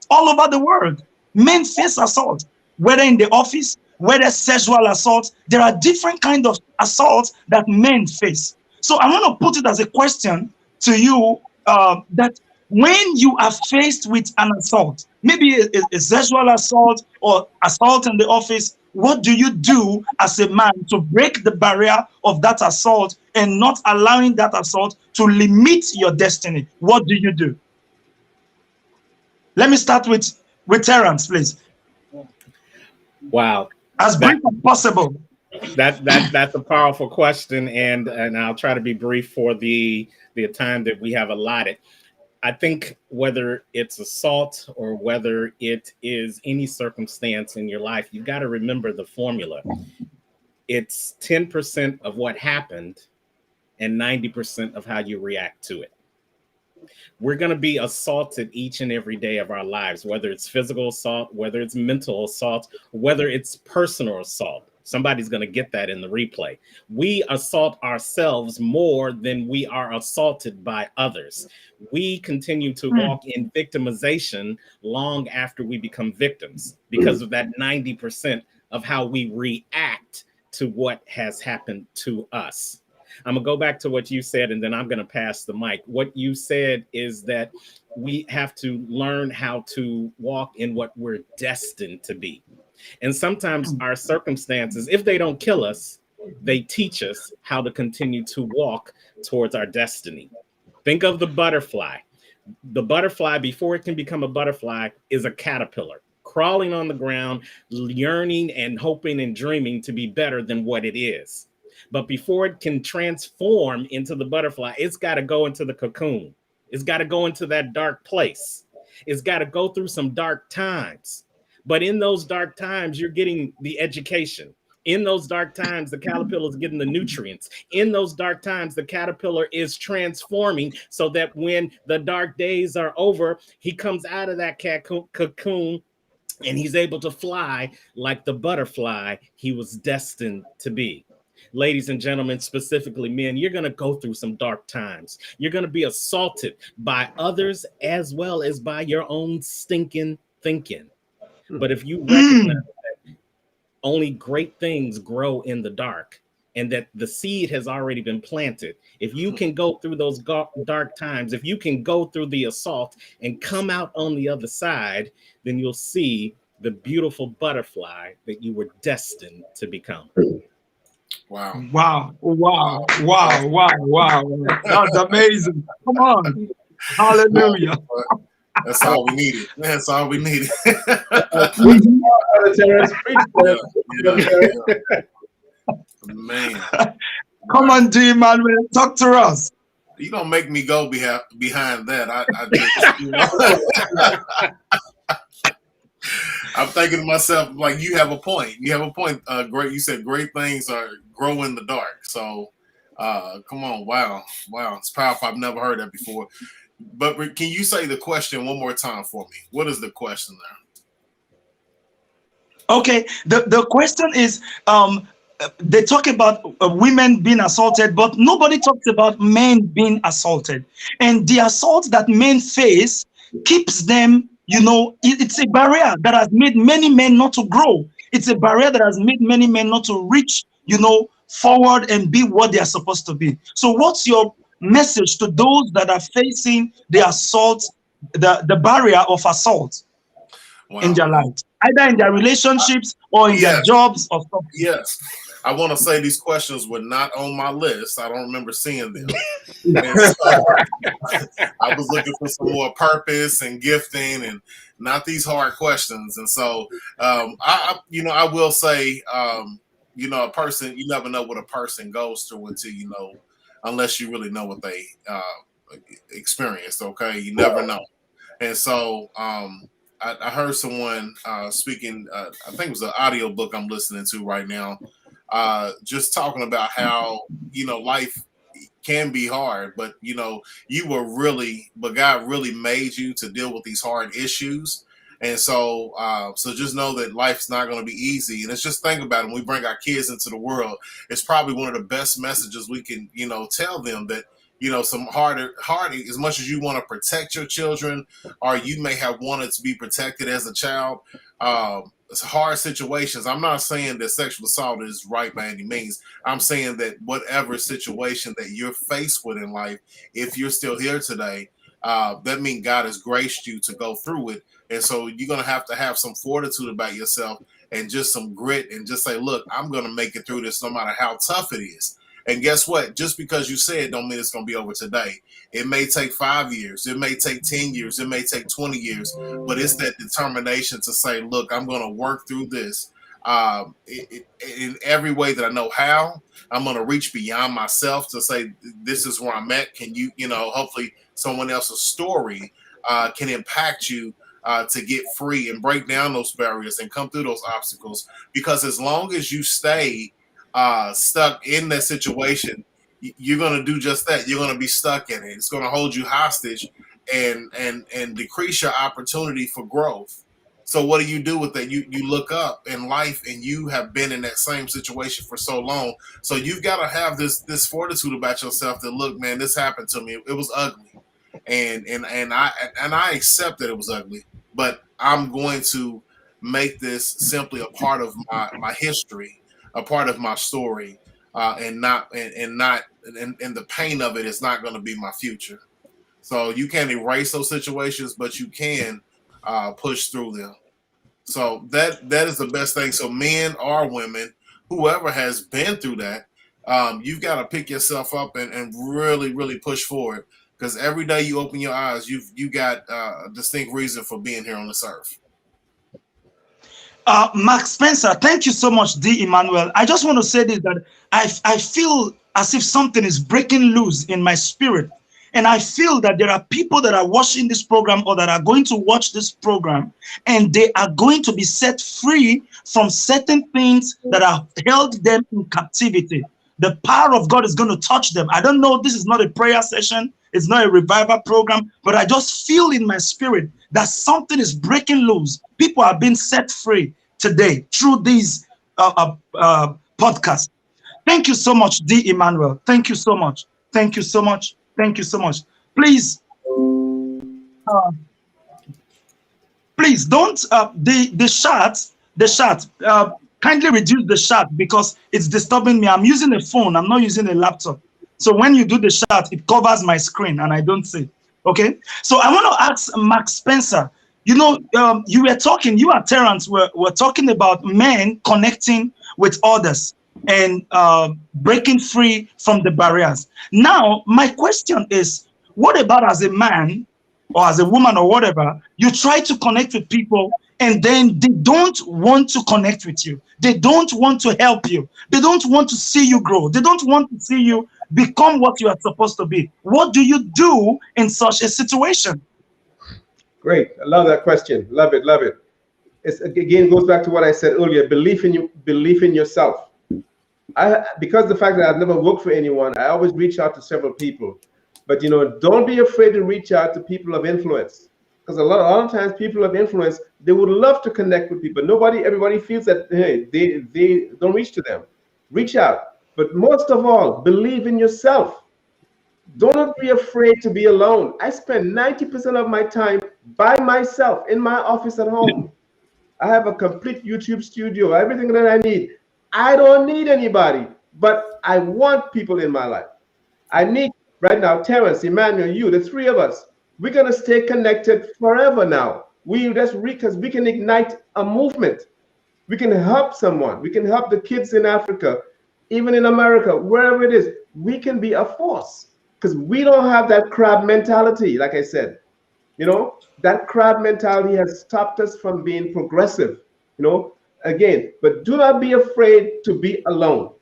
all over the world. Men face assault, whether in the office, whether sexual assault. There are different kinds of assaults that men face. So I want to put it as a question to you, that when you are faced with an assault, maybe a sexual assault or assault in the office, what do you do as a man to break the barrier of that assault and not allowing that assault to limit your destiny? What do you do? Let me start with Terence, please. Wow. As brief as possible. That's a powerful question, and I'll try to be brief for the time that we have allotted. I think whether it's assault or whether it is any circumstance in your life, you've got to remember the formula. It's 10% of what happened and 90% of how you react to it. We're going to be assaulted each and every day of our lives, whether it's physical assault, whether it's mental assault, whether it's personal assault. Somebody's going to get that in the replay. We assault ourselves more than we are assaulted by others. We continue to walk in victimization long after we become victims because of that 90% of how we react to what has happened to us. I'm going to go back to what you said, and then I'm going to pass the mic. What you said is that we have to learn how to walk in what we're destined to be. And sometimes our circumstances, if they don't kill us, they teach us how to continue to walk towards our destiny. Think of the butterfly. The butterfly, before it can become a butterfly, is a caterpillar, crawling on the ground, yearning and hoping and dreaming to be better than what it is. But before it can transform into the butterfly, it's got to go into the cocoon. It's got to go into that dark place. It's got to go through some dark times. But in those dark times, you're getting the education. In those dark times, the caterpillar is getting the nutrients. In those dark times, the caterpillar is transforming so that when the dark days are over, he comes out of that cocoon and he's able to fly like the butterfly he was destined to be. Ladies and gentlemen, specifically men, you're going to go through some dark times. You're going to be assaulted by others as well as by your own stinking thinking. But if you recognize that only great things grow in the dark and that the seed has already been planted, if you can go through those dark times, if you can go through the assault and come out on the other side, then you'll see the beautiful butterfly that you were destined to become. Wow. Wow, wow, Wow. wow, wow, wow. That's amazing. Come on. Hallelujah. That's all we needed. That's all we needed. Preach Mhm. more, Brother Terrence. Preach Yeah, more, yeah, Brother Terrence. yeah. Man, Come wow. on, D. Emmanuel. Talk to us. You don't make me go behind that. I just, I'm thinking to myself, like, you have a point. You have a point. Great. You said great things are grow in the dark. So, come on. Wow. Wow. It's powerful. I've never heard that before. But can you say the question one more time for me? What is the question there? Okay. The question is, they talk about women being assaulted, but nobody talks about men being assaulted. And the assault that men face keeps them, it's a barrier that has made many men not to grow. It's a barrier that has made many men not to reach, forward and be what they are supposed to be. So, what's your message to those that are facing the assault, the barrier of assault in Wow. their lives, either in their relationships or in their Yes. jobs or something? Yes. I want to say these questions were not on my list. I don't remember seeing them. And so I was looking for some more purpose and gifting and not these hard questions. And so, I will say, a person, you never know what a person goes through until unless you really know what they experienced. Okay. You never know. And so, I heard someone speaking, I think it was an audio book I'm listening to right now, just talking about how, life can be hard, but but God really made you to deal with these hard issues. And so, so just know that life's not going to be easy. And it's just think about it. When we bring our kids into the world, it's probably one of the best messages we can, tell them that, some hard, as much as you want to protect your children, or you may have wanted to be protected as a child. It's hard situations. I'm not saying that sexual assault is right by any means. I'm saying that whatever situation that you're faced with in life, if you're still here today, that means God has graced you to go through it. And so you're going to have some fortitude about yourself and just some grit and just say, look, I'm going to make it through this no matter how tough it is. And guess what? Just because you say it don't mean it's going to be over today. It may take 5 years. It may take 10 years. It may take 20 years. But it's that determination to say, look, I'm going to work through this in every way that I know how. I'm going to reach beyond myself to say, this is where I'm at. Can you, hopefully someone else's story can impact you to get free and break down those barriers and come through those obstacles. Because as long as you stay stuck in that situation, you're going to do just that. You're going to be stuck in it. It's going to hold you hostage and decrease your opportunity for growth. So what do you do with that? You look up in life and you have been in that same situation for so long. So you've got to have this fortitude about yourself that, look, man, this happened to me. It was ugly. And I accept that it was ugly, but I'm going to make this simply a part of my history, a part of my story, and the pain of it is not going to be my future. So you can't erase those situations, but you can push through them. So that is the best thing. So men or women, whoever has been through that, you've got to pick yourself up and really, really push forward. Because every day you open your eyes, you got a distinct reason for being here on this earth. Mark Spencer, thank you so much, D. Emmanuel. I just want to say this, that I feel as if something is breaking loose in my spirit. And I feel that there are people that are watching this program or that are going to watch this program, and they are going to be set free from certain things that have held them in captivity. The power of God is going to touch them. I don't know, this is not a prayer session, it's not a revival program, but I just feel in my spirit that something is breaking loose. People are being set free today through these podcasts. Thank you so much, D. Emmanuel. Thank you so much. Thank you so much. Thank you so much. Please, uh, please don't the chat. Kindly reduce the chat because it's disturbing me. I'm using a phone. I'm not using a laptop. So when you do the chat, it covers my screen and I don't see. Okay. So I want to ask Max Spencer. You were talking. You and Terrence were talking about men connecting with others. and breaking free from the barriers. Now, my question is, what about as a man or as a woman or whatever, you try to connect with people and then they don't want to connect with you. They don't want to help you. They don't want to see you grow. They don't want to see you become what you are supposed to be. What do you do in such a situation? Great. I love that question. Love it. Love it. It's again goes back to what I said earlier. Belief in you. Belief in yourself. Because the fact that I've never worked for anyone, I always reach out to several people. But don't be afraid to reach out to people of influence, because a lot of times people of influence, they would love to connect with people. Everybody feels that hey, they don't reach to them. Reach out, but most of all, believe in yourself. Do not be afraid to be alone. I spend 90% of my time by myself in my office at home. I have a complete YouTube studio, everything that I need. I don't need anybody, but I want people in my life. I need right now, Terrence, Emmanuel, you, the three of us. We're gonna stay connected forever now. Because we can ignite a movement. We can help someone. We can help the kids in Africa, even in America, wherever it is. We can be a force because we don't have that crab mentality. Like I said, that crab mentality has stopped us from being progressive. Again, but do not be afraid to be alone.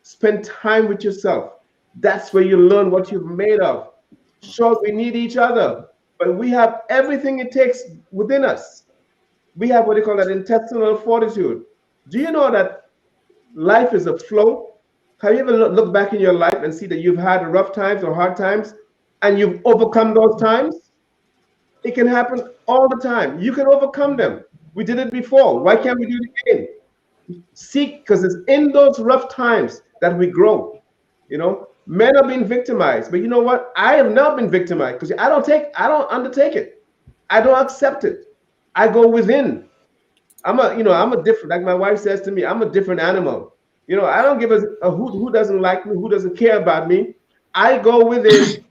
Spend time with yourself. That's where you learn what you're made of. Sure, we need each other, but we have everything it takes within us. We have what they call that intestinal fortitude. Do you know that life is a flow? Have you ever looked back in your life and see that you've had rough times or hard times and you've overcome those times? It can happen all the time. You can overcome them. We did it before. Why can't we do it again? Seek, because it's in those rough times that we grow. Men are being victimized, but you know what? I have not been victimized because I don't undertake it. I don't accept it. I go within. I'm a different, like my wife says to me, I'm a different animal. I don't give a who doesn't like me, who doesn't care about me. I go within,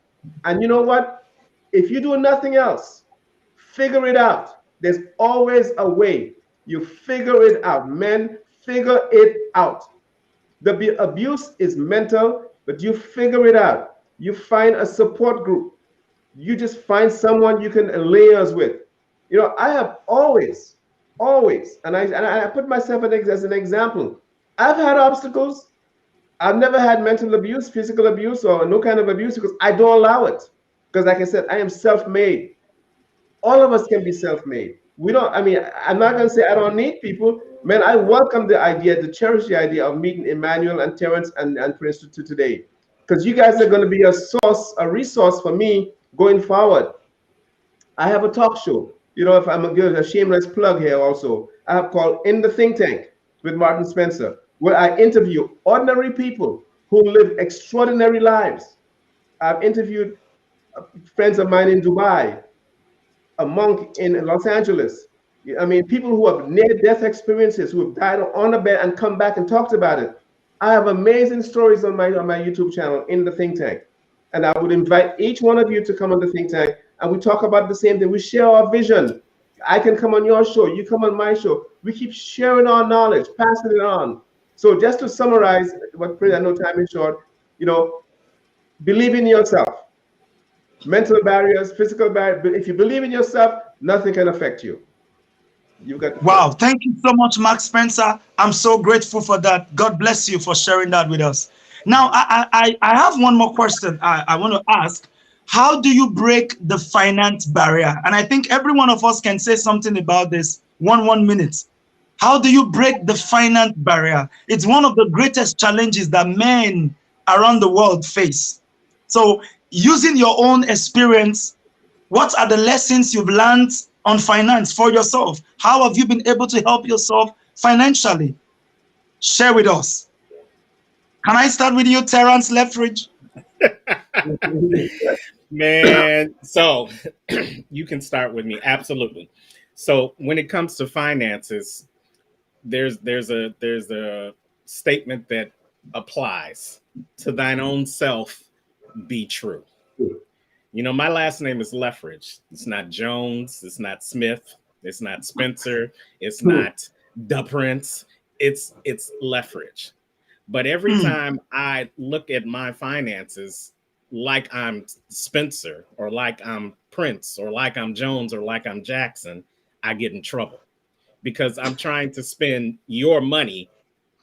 and you know what? If you do nothing else, figure it out. There's always a way. You figure it out. Men, figure it out. The abuse is mental, but you figure it out. You find a support group. You just find someone you can layers with. I have always, and I put myself as an example. I've had obstacles. I've never had mental abuse, physical abuse, or no kind of abuse because I don't allow it. Because like I said, I am self-made. All of us can be self-made. We don't, I'm not going to say I don't need people. Man, I welcome the idea, to cherish the idea of meeting Emmanuel and Terrence and Prince to today. Because you guys are going to be a resource for me going forward. I have a talk show. If I'm going to give a shameless plug here also, I have called In the Think Tank with Martin Spencer, where I interview ordinary people who live extraordinary lives. I've interviewed friends of mine in Dubai, a monk in Los Angeles. People who have near-death experiences, who have died on a bed and come back and talked about it. I have amazing stories on my YouTube channel, In the Think Tank. And I would invite each one of you to come on the Think Tank, and we talk about the same thing. We share our vision. I can come on your show, you come on my show. We keep sharing our knowledge, passing it on. So just to summarize, I know time is short, believe in yourself. Mental barriers, physical barriers. But if you believe in yourself, nothing can affect you. You got. Wow, thank you so much, Mark Spencer. I'm so grateful for that. God bless you for sharing that with us. Now, I have one more question I want to ask. How do you break the finance barrier? And I think every one of us can say something about this. One minute. How do you break the finance barrier? It's one of the greatest challenges that men around the world face. So, using your own experience, what are the lessons you've learned on finance for yourself? How have you been able to help yourself financially? Share with us. Can I start with you, Terrence Lethbridge? Man, so you can start with me. Absolutely. So when it comes to finances, there's a statement that applies to thine own self be true. My last name is Lethbridge. It's not Jones. It's not Smith. It's not Spencer. It's not the Prince. It's Lethbridge. But every Mm. time I look at my finances like I'm Spencer or like I'm Prince or like I'm Jones or like I'm Jackson, I get in trouble because I'm trying to spend your money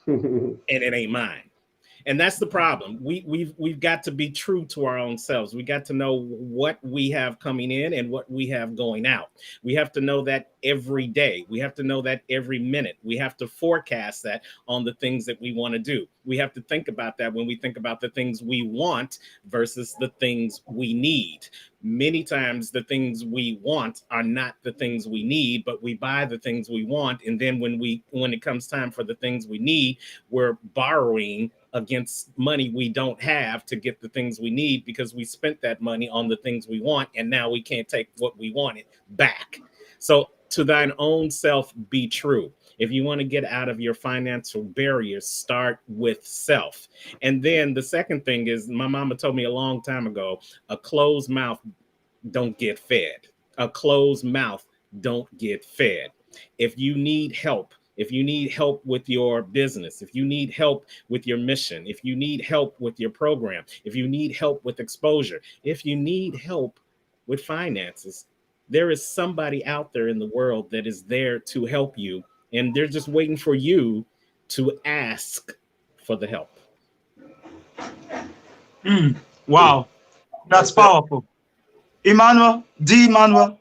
and it ain't mine. And that's the problem. We've got to be true to our own selves. We got to know what we have coming in and what we have going out. We have to know that every day. We have to know that every minute. We have to forecast that on the things that we want to do. We have to think about that when we think about the things we want versus the things we need. Many times the things we want are not the things we need, but we buy the things we want, and then when it comes time for the things we need, we're borrowing against money we don't have to get the things we need because we spent that money on the things we want, and now we can't take what we wanted back. So to thine own self be true. If you want to get out of your financial barriers, start with self. And then the second thing is, my mama told me a long time ago, a closed mouth don't get fed. A closed mouth don't get fed. If you need help, if you need help with your business, if you need help with your mission, if you need help with your program, if you need help with exposure, if you need help with finances, there is somebody out there in the world that is there to help you. And they're just waiting for you to ask for the help. Mm. Wow, that's That's it. powerful. Emmanuel, D. Emmanuel.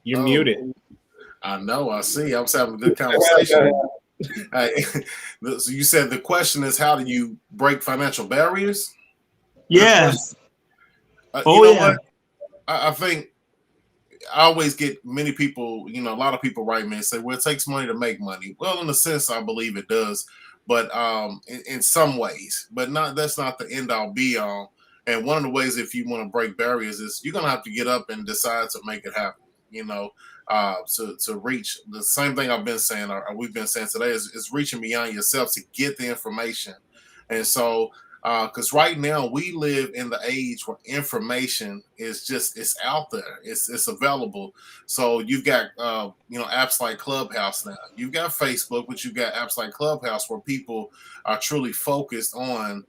You're Oh, muted. I know. I see. I was having a good conversation. Hey, so you said the question is, how do you break financial barriers? Is that the question? Yes. You Oh, know yeah. what? I think I always get many people, a lot of people write me and say, well, it takes money to make money. Well, in a sense, I believe it does, but in some ways, but not that's not the end all be all. And one of the ways, if you want to break barriers, is you're going to have to get up and decide to make it happen, to reach the same thing I've been saying, or we've been saying today, is reaching beyond yourself to get the information. And so, because right now we live in the age where information is just it's out there, it's available. So you've got apps like Clubhouse now. You've got Facebook, but you've got apps like Clubhouse where people are truly focused on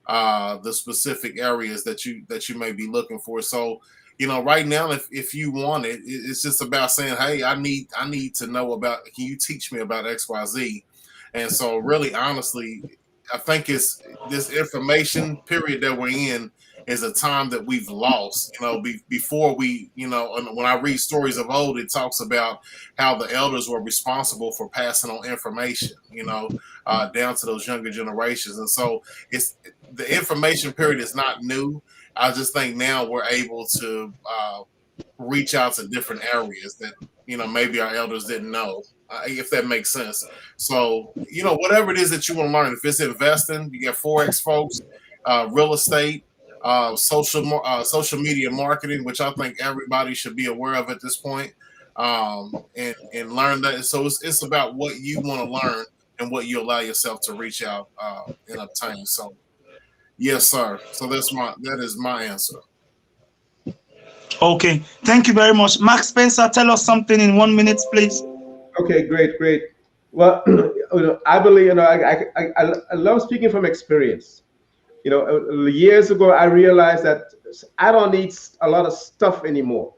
the specific areas that you may be looking for. So right now, if you want it, it's just about saying, hey, I need to know about. Can you teach me about XYZ? And so, really, honestly, I think it's this information period that we're in is a time that we've lost. Before we, when I read stories of old, it talks about how the elders were responsible for passing on information, down to those younger generations. And so it's the information period is not new. I just think now we're able to reach out to different areas that maybe our elders didn't know, if that makes sense. So whatever it is that you want to learn, if it's investing, you got forex folks, real estate, social media marketing, which I think everybody should be aware of at this point, and learn that. So it's about what you want to learn and what you allow yourself to reach out and obtain. So yes, sir. So that is my answer. Okay. Thank you very much. Max Spencer, tell us something in 1 minute, please. Okay, great, great. Well, I believe, I love speaking from experience. Years ago, I realized that I don't need a lot of stuff anymore.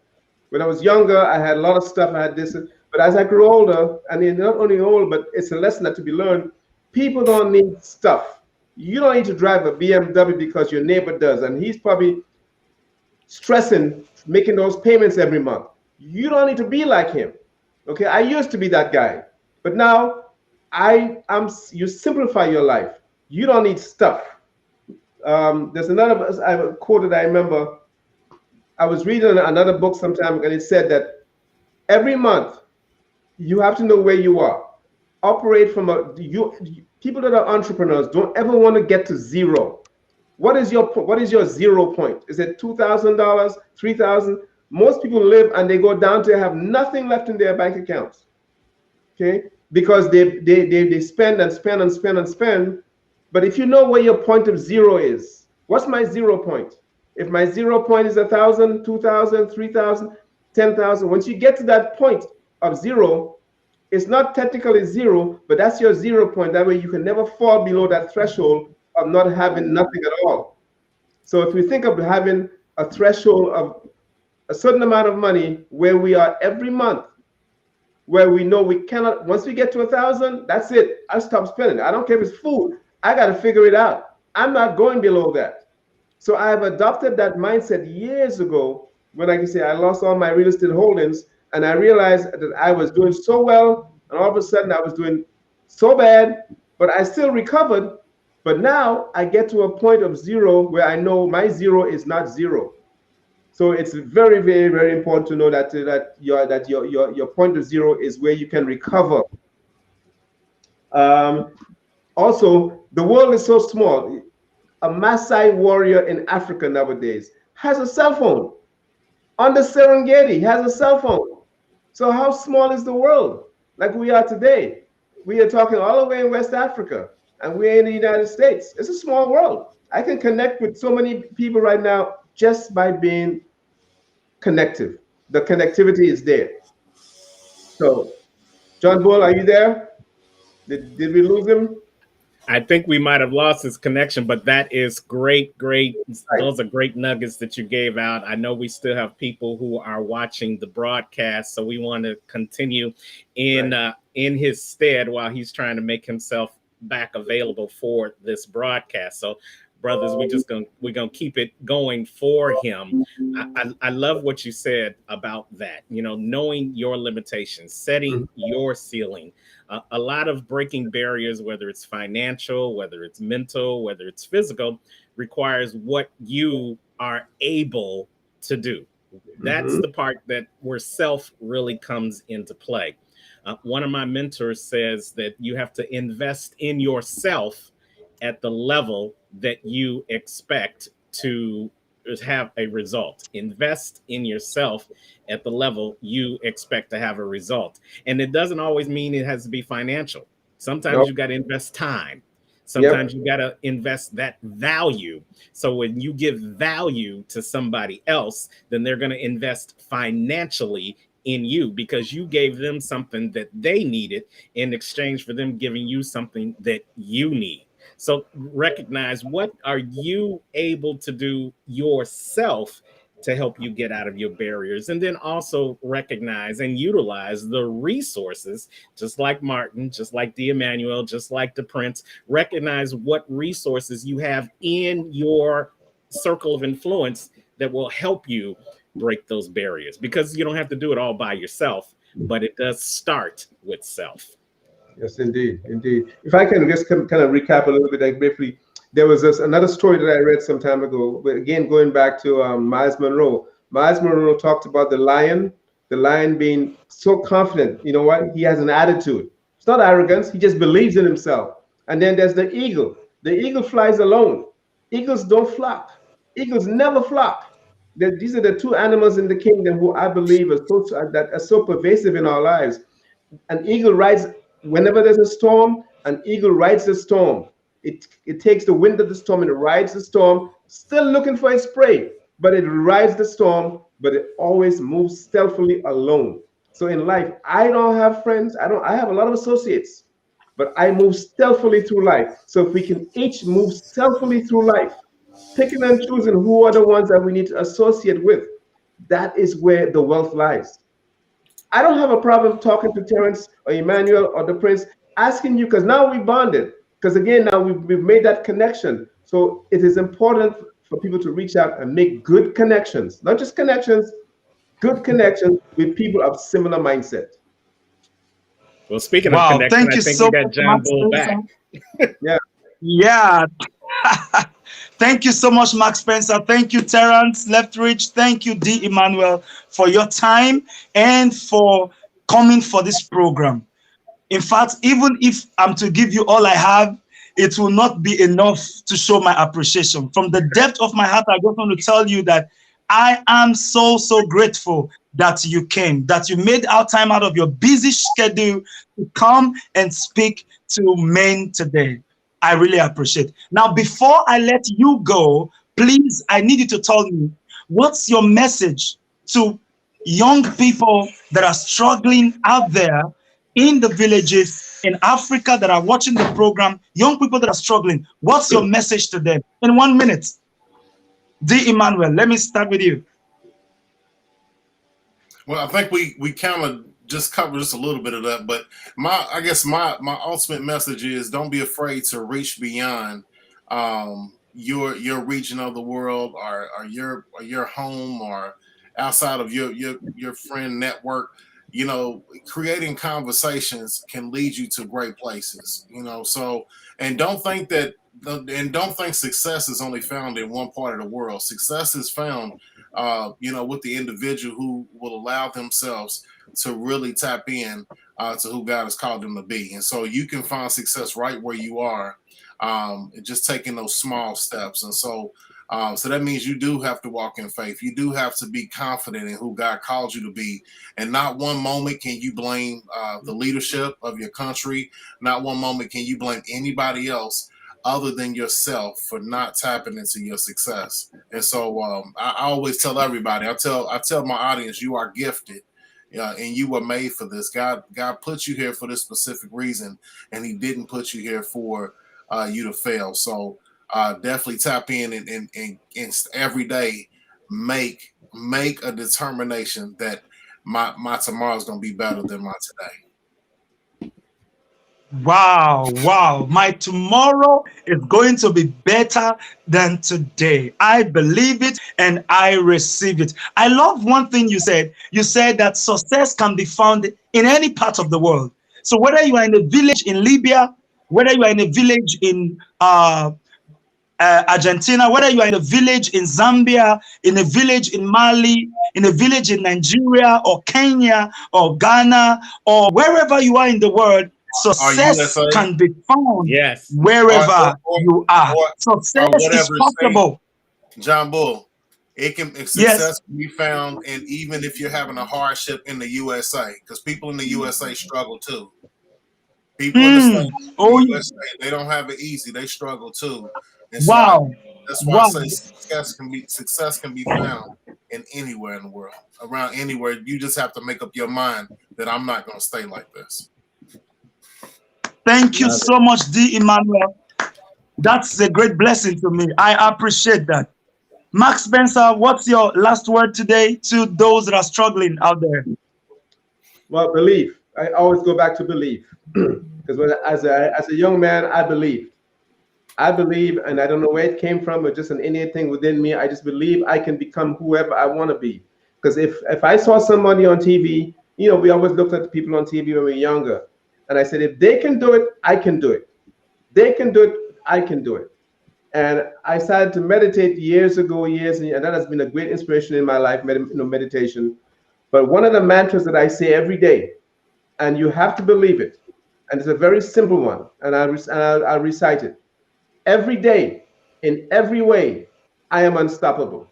When I was younger, I had a lot of stuff. I had this, but as I grew older, and not only old, but it's a lesson that to be learned. People don't need stuff. You don't need to drive a BMW because your neighbor does, and he's probably stressing making those payments every month. You don't need to be like him. Okay, I used to be that guy, but now you simplify your life. You don't need stuff. There's another quote that I remember. I was reading another book sometime ago, and it said that every month you have to know where you are. Operate from people that are entrepreneurs don't ever want to get to zero. What is your 0 point? Is it $2,000, 3,000? Most people live and they go down to have nothing left in their bank accounts. Okay, because they spend and spend and spend and spend. But if you know where your point of zero is, what's my 0 point? If my 0 point is 1,000, 2,000, 3,000, 10,000, once you get to that point of zero, it's not technically zero, but that's your 0 point. That way you can never fall below that threshold of not having nothing at all. So if we think of having a threshold of a certain amount of money where we are every month, where we know we cannot, once we get to 1,000, that's it. I stop spending. I don't care if it's food. I got to figure it out. I'm not going below that. So I've adopted that mindset years ago when, like I say, I lost all my real estate holdings and I realized that I was doing so well, and all of a sudden I was doing so bad, but I still recovered. But now I get to a point of zero where I know my zero is not zero. So it's very, very, very important to know that your point of zero is where you can recover. Also, the world is so small. A Maasai warrior in Africa nowadays has a cell phone. On the Serengeti has a cell phone. So how small is the world? Like we are today. We are talking all the way in West Africa, and we're in the United States. It's a small world. I can connect with so many people right now just by being connective. The connectivity is there. So, John Bull, are you there? Did we lose him? I think we might have lost his connection, but that is great, great. Right. Those are great nuggets that you gave out. I know we still have people who are watching the broadcast, so we want to continue in his stead while he's trying to make himself back available for this broadcast. So, brothers, we're gonna keep it going for him. I love what you said about that. You know, knowing your limitations, setting your ceiling. A lot of breaking barriers, whether it's financial, whether it's mental, whether it's physical, requires what you are able to do. That's the part that where self really comes into play. One of my mentors says that you have to invest in yourself at the level that you expect to have a result. Invest in yourself at the level you expect to have a result. And it doesn't always mean it has to be financial. Sometimes you got to invest time. Sometimes you got to invest that value. So when you give value to somebody else, then they're going to invest financially in you because you gave them something that they needed in exchange for them giving you something that you need. So recognize, what are you able to do yourself to help you get out of your barriers? And then also recognize and utilize the resources, just like Martin, just like D. Emmanuel, just like the Prince. Recognize what resources you have in your circle of influence that will help you break those barriers, because you don't have to do it all by yourself, but it does start with self. Yes, indeed, indeed. If I can just kind of recap a little bit, like briefly, there was another story that I read some time ago. But again, going back to Miles Monroe. Miles Monroe talked about the lion being so confident. You know what? He has an attitude. It's not arrogance. He just believes in himself. And then there's the eagle. The eagle flies alone. Eagles don't flock. Eagles never flock. These are the two animals in the kingdom who I believe that are so pervasive in our lives. An eagle rides, whenever there's a storm, an eagle rides the storm. It takes the wind of the storm and it rides the storm, still looking for its prey, but it rides the storm, but it always moves stealthily alone. So in life, I don't have friends. I have a lot of associates, but I move stealthily through life. So if we can each move stealthily through life, picking and choosing who are the ones that we need to associate with, that is where the wealth lies. I don't have a problem talking to Terrence or Emmanuel or the Prince, asking you, because now we bonded. Because again, now we've made that connection. So it is important for people to reach out and make good connections, not just connections, good connections with people of similar mindset. Well, speaking of Wow, connection, thank I you think so we got much, John Max Bull Spencer. back. Yeah. Yeah. Thank you so much, Max Spencer. Thank you, Terrence Leftridge. Thank you, D. Emmanuel, for your time and for coming for this program. In fact, even if I'm to give you all I have, it will not be enough to show my appreciation. From the depth of my heart, I just want to tell you that I am so, so grateful that you came, that you made our time out of your busy schedule to come and speak to men today. I really appreciate. Now, before I let you go, Please, I need you to tell me what's your message to young people that are struggling out there in the villages in Africa that are watching the program, young people that are struggling. What's your message to them in 1 minute? D. Emmanuel, let me start with you. Well, I think we kind of just covered just a little bit of that, but I guess my ultimate message is don't be afraid to reach beyond your region of the world, or your home, or outside of your friend network. Creating conversations can lead you to great places. So and don't think that and don't think success is only found in one part of the world. Success is found with the individual who will allow themselves to really tap in to who God has called them to be. And so you can find success right where you are, just taking those small steps. And so that means you do have to walk in faith. You do have to be confident in who God called you to be. And not one moment can you blame the leadership of your country. Not one moment can you blame anybody else other than yourself for not tapping into your success. And so I always tell everybody, I tell my audience, you are gifted. And you were made for this. God put you here for this specific reason, and He didn't put you here for you to fail. So definitely tap in and every day make a determination that my tomorrow is going to be better than my today. Wow, wow. My tomorrow is going to be better than today. I believe it and I receive it. I love one thing you said. You said that success can be found in any part of the world. So whether you are in a village in Libya, whether you are in a village in Argentina, whether you are in a village in Zambia, in a village in Mali, in a village in Nigeria or Kenya or Ghana or wherever you are in the world, Or success USA, can be found Yes. wherever you are. or Success is whatever state. possible. John Bull, Yes. success can be found, and even if you're having a hardship in the USA, because people in the USA struggle too. People in the Mm. states, in the Oh, USA, they don't have it easy. They struggle too, and so wow. that's why I Wow. say success can be found in anywhere in the world, around anywhere. You just have to make up your mind that I'm not going to stay like this. Thank you Love so much, D. Emmanuel. That's a great blessing to me. I appreciate that. Max Spencer, what's your last word today to those that are struggling out there? Well, belief. I always go back to belief because as a young man, I believed. I believe, and I don't know where it came from, or just an innate thing within me. I just believe I can become whoever I want to be. Because if I saw somebody on TV, we always looked at the people on TV when we were younger, and I said, if they can do it, I can do it. They can do it, I can do it. And I started to meditate years ago, and that has been a great inspiration in my life, meditation. But one of the mantras that I say every day, and you have to believe it, and it's a very simple one, and I'll recite it. Every day, in every way, I am unstoppable.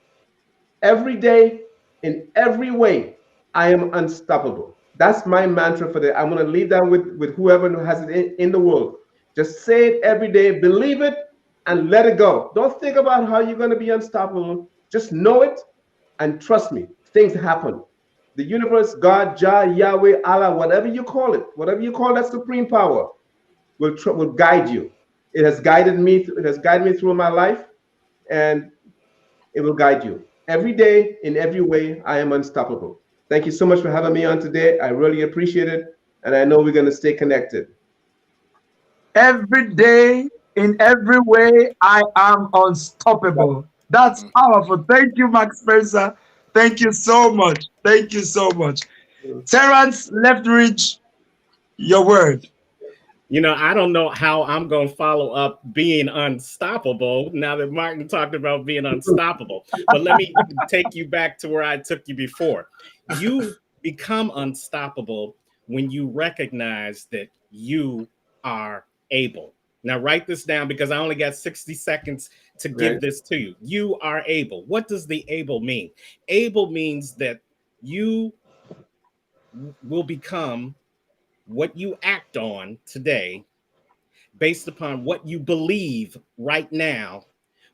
Every day, in every way, I am unstoppable. That's my mantra for the. I'm going to leave that with whoever has it in the world. Just say it every day, believe it, and let it go. Don't think about how you're going to be unstoppable. Just know it, and trust me, things happen. The universe, God, Jah, Yahweh, Allah, whatever you call it, whatever you call that supreme power, will guide you. It has guided me. It has guided me through my life, and it will guide you. Every day, in every way, I am unstoppable. Thank you so much for having me on today. I really appreciate it. And I know we're going to stay connected. Every day, in every way, I am unstoppable. That's powerful. Thank you, Max Spencer. Thank you so much. Thank you so much. Terrence Leftridge, your word. I don't know how I'm going to follow up being unstoppable now that Martin talked about being unstoppable. But let me take you back to where I took you before. You become unstoppable when you recognize that you are able. Now, write this down because I only got 60 seconds to give this to you. You are able. What does the able mean? Able means that you will become what you act on today based upon what you believe right now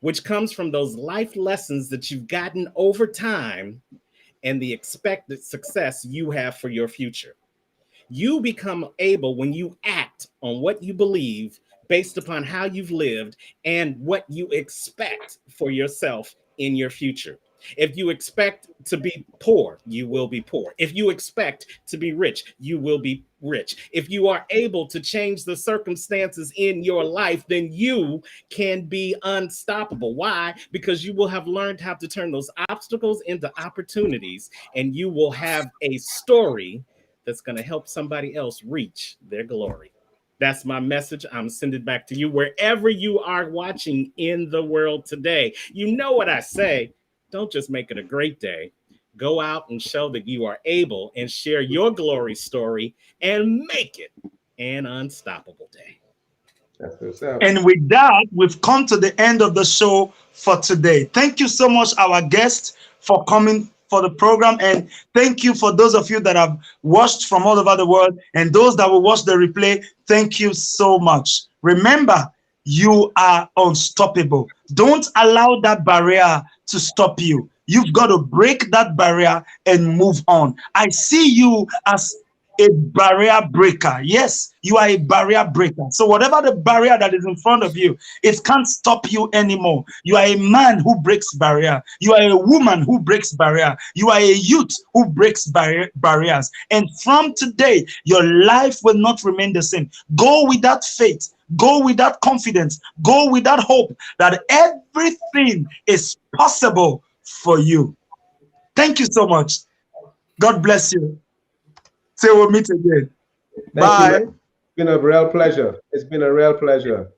which comes from those life lessons that you've gotten over time and the expected success you have for your future. You become able when you act on what you believe based upon how you've lived and what you expect for yourself in your future. If you expect to be poor, you will be poor. If you expect to be rich, you will be rich. If you are able to change the circumstances in your life, then you can be unstoppable. Why? Because you will have learned how to turn those obstacles into opportunities, and you will have a story that's going to help somebody else reach their glory. That's my message. I'm sending it back to you wherever you are watching in the world today. You know what I say. Don't just make it a great day. Go out and show that you are able and share your glory story and make it an unstoppable day. That's what's up. And with that, we've come to the end of the show for today. Thank you so much, our guests, for coming for the program. And thank you for those of you that have watched from all over the world and those that will watch the replay. Thank you so much. Remember, you are unstoppable. Don't allow that barrier to stop you. You've got to break that barrier and move on. I see you as a barrier breaker. Yes, you are a barrier breaker. So whatever the barrier that is in front of you, it can't stop you anymore. You are a man who breaks barrier. You are a woman who breaks barrier. You are a youth who breaks barriers. And from today, your life will not remain the same. Go with that faith. Go with that confidence. Go with that hope that everything is possible for you. Thank you so much. God bless you. Till we'll meet again. Thank you, Bye. man. It's been a real pleasure. It's been a real pleasure.